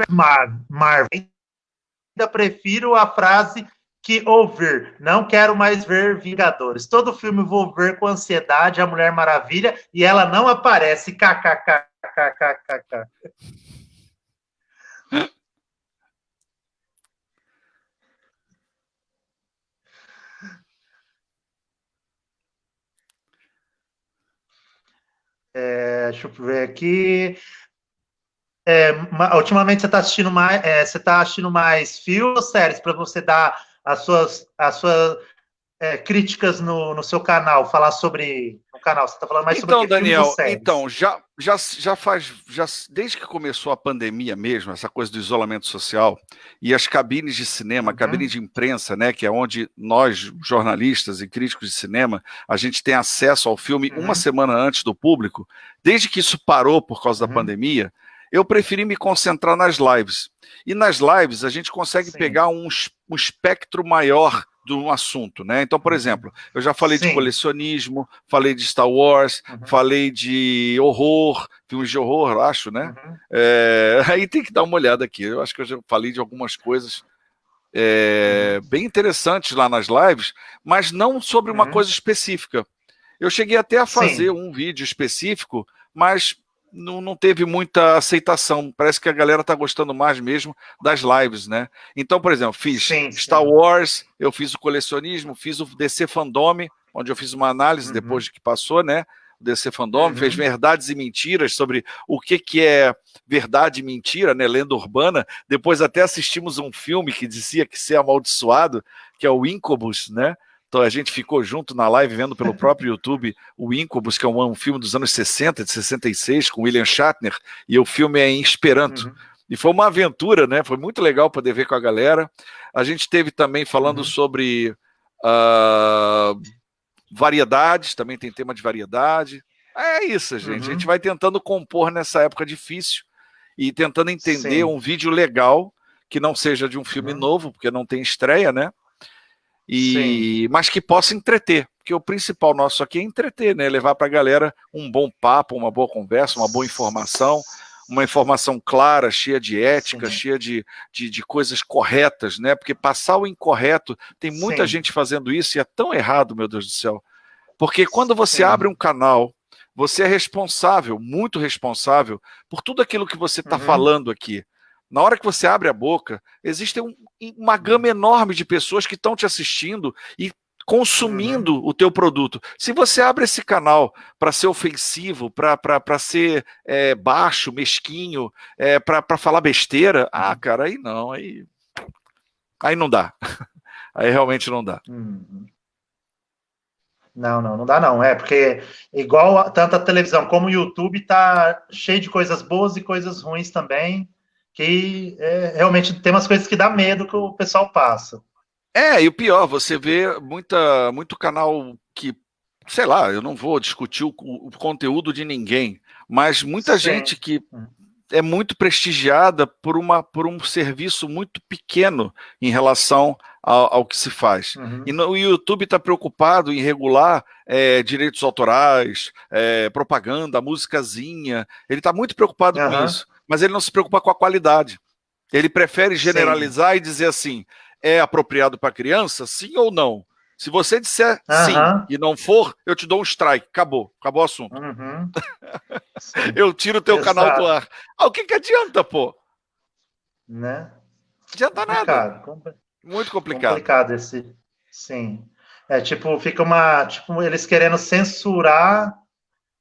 Marvel. Ainda prefiro a frase que ouvir. Não quero mais ver Vingadores. Todo filme vou ver com ansiedade a Mulher Maravilha e ela não aparece. KKKKKKK. Deixa eu ver aqui. Ultimamente você está assistindo mais filmes ou séries para você dar as suas críticas no seu canal, falar sobre o canal. Você está falando mais sobre Então, filmes ou Daniel, séries? desde que começou a pandemia mesmo, essa coisa do isolamento social, e as cabines de cinema, cabine de imprensa, né, que é onde nós, jornalistas e críticos de cinema, a gente tem acesso ao filme uma semana antes do público, desde que isso parou por causa da pandemia, eu preferi me concentrar nas lives. E nas lives a gente consegue pegar um espectro maior de um assunto, né? Então, por exemplo, eu já falei de colecionismo, falei de Star Wars, falei de horror, filmes de horror, acho, né? Aí tem que dar uma olhada aqui. Eu acho que eu já falei de algumas coisas bem interessantes lá nas lives, mas não sobre uma coisa específica. Eu cheguei até a fazer um vídeo específico, mas não teve muita aceitação. Parece que a galera está gostando mais mesmo das lives, né? Então, por exemplo, fiz Star Wars, eu fiz o colecionismo, fiz o DC Fandome, onde eu fiz uma análise depois de que passou, né? O DC Fandome, fez verdades e mentiras sobre o que é verdade e mentira, né? Lenda urbana. Depois até assistimos um filme que dizia que ser amaldiçoado, que é o Incubus, né? Então a gente ficou junto na live vendo pelo próprio YouTube o Incubus, que é um filme dos anos 60, de 66, com William Shatner, e o filme é em Esperanto. E foi uma aventura, né? Foi muito legal poder ver com a galera. A gente teve também falando sobre variedades, também tem tema de variedade. É isso, gente. A gente vai tentando compor nessa época difícil e tentando entender um vídeo legal, que não seja de um filme novo, porque não tem estreia, né? Mas que possa entreter, porque o principal nosso aqui é entreter, né? Levar para a galera um bom papo, uma boa conversa, uma boa informação, uma informação clara, cheia de ética, cheia de coisas corretas, né? Porque passar o incorreto, tem muita gente fazendo isso e é tão errado, meu Deus do céu. Porque quando você abre um canal, você é responsável, muito responsável, por tudo aquilo que você está falando aqui. Na hora que você abre a boca, existe uma gama enorme de pessoas que estão te assistindo e consumindo o teu produto. Se você abre esse canal para ser ofensivo, para ser baixo, mesquinho, para falar besteira, cara, aí não, aí não dá. Aí realmente não dá. Não dá não. Porque igual tanto a televisão como o YouTube tá cheio de coisas boas e coisas ruins também, que realmente tem umas coisas que dá medo que o pessoal passa. E o pior, você vê muito canal que, sei lá, eu não vou discutir o conteúdo de ninguém, mas muita gente que é muito prestigiada por um serviço muito pequeno em relação ao que se faz. E o YouTube está preocupado em regular direitos autorais, propaganda, musicazinha, ele está muito preocupado com isso, mas ele não se preocupa com a qualidade. Ele prefere generalizar e dizer assim, é apropriado para criança, sim ou não? Se você disser sim e não for, eu te dou um strike. Acabou o assunto. Eu tiro o teu canal do ar. O que adianta, pô? Né? Não adianta nada. Muito complicado. Complicado esse. Sim. tipo, fica tipo, eles querendo censurar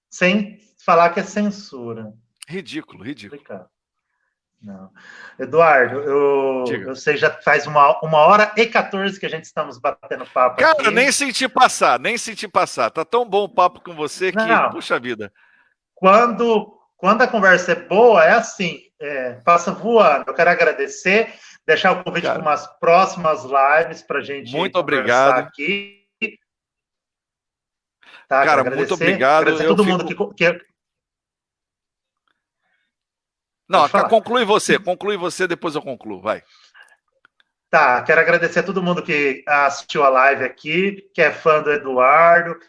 sem falar que é censura. Ridículo, ridículo. Complicado. Não. Eduardo, Diga. eu sei, já faz 1h14 que a gente estamos batendo papo Cara, aqui. nem senti passar, nem senti passar. Tá tão bom o papo com você que, Não, puxa vida. quando a conversa é boa, é assim, passa voando. Eu quero agradecer, deixar o convite para umas próximas lives para a gente muito conversar obrigado aqui. Tá, cara, quero muito obrigado. Agradecer a todo mundo que... Não, conclui você, depois eu concluo, vai. Tá, quero agradecer a todo mundo que assistiu a live aqui, que é fã do Eduardo,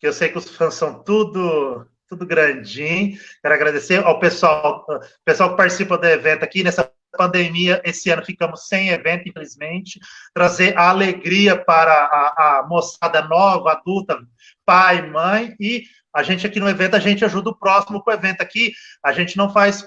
que eu sei que os fãs são tudo grandinho. Quero agradecer ao pessoal que participa do evento aqui. Nessa pandemia, esse ano ficamos sem evento, infelizmente. Trazer a alegria para a moçada nova, adulta, pai, mãe, e a gente aqui no evento, a gente ajuda o próximo com o evento aqui. A gente não faz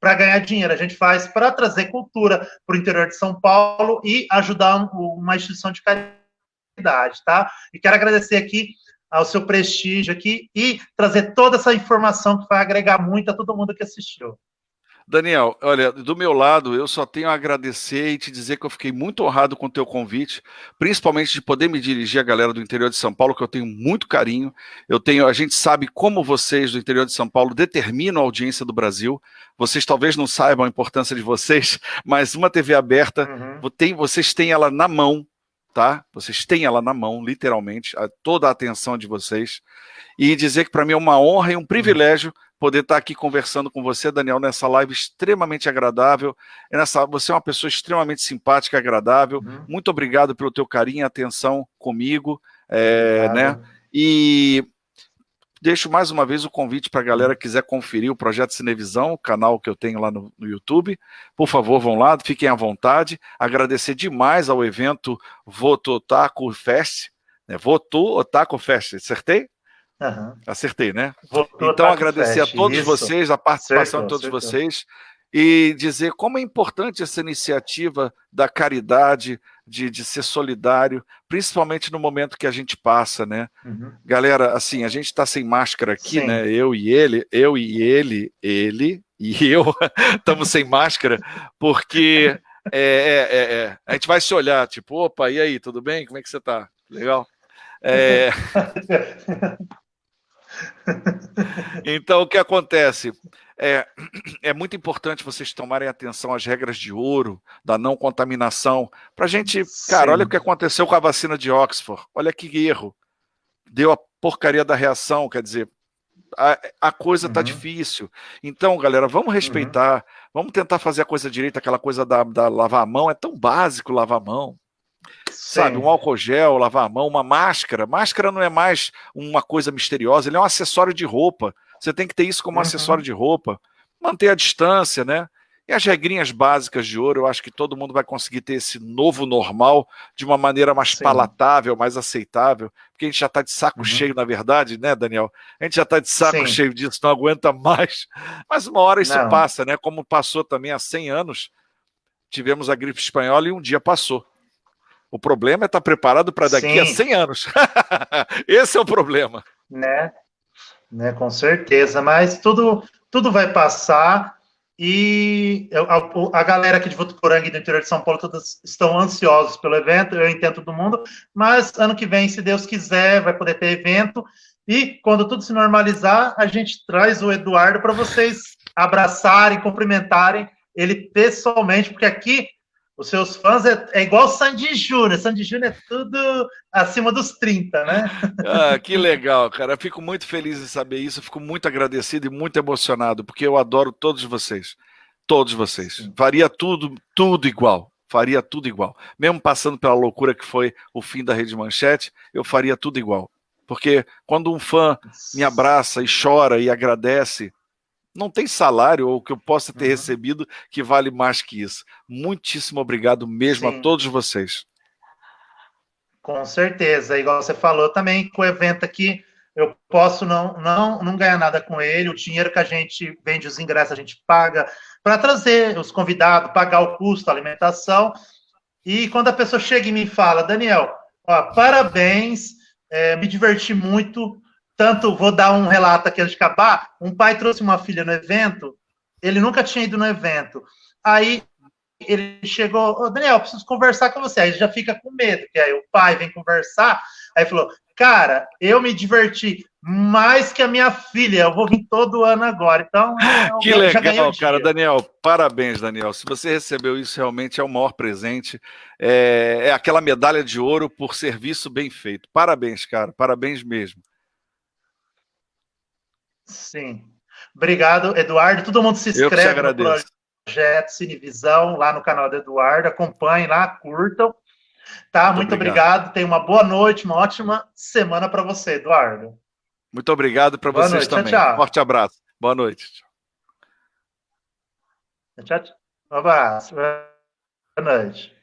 para ganhar dinheiro, a gente faz para trazer cultura para o interior de São Paulo e ajudar uma instituição de caridade, tá? E quero agradecer aqui ao seu prestígio aqui e trazer toda essa informação que vai agregar muito a todo mundo que assistiu. Daniel, olha, do meu lado, eu só tenho a agradecer e te dizer que eu fiquei muito honrado com o teu convite, principalmente de poder me dirigir à galera do interior de São Paulo, que eu tenho muito carinho. A gente sabe como vocês do interior de São Paulo determinam a audiência do Brasil. Vocês talvez não saibam a importância de vocês, mas uma TV aberta, vocês têm ela na mão, tá? Vocês têm ela na mão, literalmente, toda a atenção de vocês. E dizer que para mim é uma honra e um privilégio poder estar aqui conversando com você, Daniel, nessa live extremamente agradável. Você é uma pessoa extremamente simpática e agradável. Muito obrigado pelo teu carinho e atenção comigo. Né? E deixo mais uma vez o convite para a galera que quiser conferir o Projeto Cinevisão, o canal que eu tenho lá no YouTube. Por favor, vão lá, fiquem à vontade. Agradecer demais ao evento Voto Otaku Fest. Voto Otaku Fest, acertei? Acertei, né? Então, agradecer a todos vocês, a participação de todos vocês, e dizer como é importante essa iniciativa da caridade, de ser solidário, principalmente no momento que a gente passa, né? Galera, assim, a gente está sem máscara aqui, né? Eu e ele e eu estamos sem máscara, porque a gente vai se olhar, tipo, opa, e aí, tudo bem? Como é que você tá? Legal? Então, o que acontece? É muito importante vocês tomarem atenção às regras de ouro, da não contaminação, para a gente... Cara, olha o que aconteceu com a vacina de Oxford, olha que erro. Deu a porcaria da reação, quer dizer, a coisa está difícil. Então, galera, vamos respeitar, vamos tentar fazer a coisa direita, aquela coisa da lavar a mão, é tão básico lavar a mão. Sabe, um álcool gel, lavar a mão, uma máscara. Máscara não é mais uma coisa misteriosa, ele é um acessório de roupa. Você tem que ter isso como acessório de roupa. Manter a distância, né? E as regrinhas básicas de ouro, eu acho que todo mundo vai conseguir ter esse novo normal de uma maneira mais palatável, mais aceitável, porque a gente já está de saco cheio, na verdade, né, Daniel? A gente já está de saco cheio disso, não aguenta mais. Mas uma hora isso passa, né? Como passou também há 100 anos, tivemos a gripe espanhola e um dia passou. O problema é estar preparado para daqui a 100 anos. Esse é o problema. Né, com certeza. Mas tudo vai passar. E a galera aqui de Votuporanga e do interior de São Paulo, todos estão ansiosos pelo evento. Eu entendo todo mundo. Mas ano que vem, se Deus quiser, vai poder ter evento. E quando tudo se normalizar, a gente traz o Eduardo para vocês abraçarem, cumprimentarem ele pessoalmente, porque aqui... Os seus fãs é igual o Sandy Júnior. Sandy Júnior é tudo acima dos 30, né? Que legal, cara. Eu fico muito feliz em saber isso. Eu fico muito agradecido e muito emocionado, porque eu adoro todos vocês. Todos vocês. Faria tudo igual. Faria tudo igual. Mesmo passando pela loucura que foi o fim da Rede Manchete, eu faria tudo igual. Porque quando um fã me abraça e chora e agradece, não tem salário ou que eu possa ter recebido que vale mais que isso. Muitíssimo obrigado mesmo a todos vocês. Com certeza. Igual você falou também, com o evento aqui, eu posso não ganhar nada com ele. O dinheiro que a gente vende, os ingressos, a gente paga para trazer os convidados, pagar o custo, a alimentação. E quando a pessoa chega e me fala, Daniel, Ó, parabéns, me diverti muito. Tanto, vou dar um relato aqui antes de acabar. Um pai trouxe uma filha no evento, ele nunca tinha ido no evento. Aí ele chegou, Daniel, preciso conversar com você. Aí já fica com medo, que aí o pai vem conversar. Aí falou, cara, eu me diverti mais que a minha filha, eu vou vir todo ano agora. Então, que legal, cara. Daniel, parabéns, Daniel. Se você recebeu isso, realmente é o maior presente. É aquela medalha de ouro por serviço bem feito. Parabéns, cara. Parabéns mesmo. Sim. Obrigado, Eduardo. Todo mundo se inscreve no projeto Cinevisão, lá no canal do Eduardo. Acompanhem lá, curtam. Tá? Muito obrigado. Tenha uma boa noite, uma ótima semana para você, Eduardo. Muito obrigado para vocês também. Tchau, tchau. Forte abraço. Boa noite. Tchau, tchau. Um abraço. Boa noite.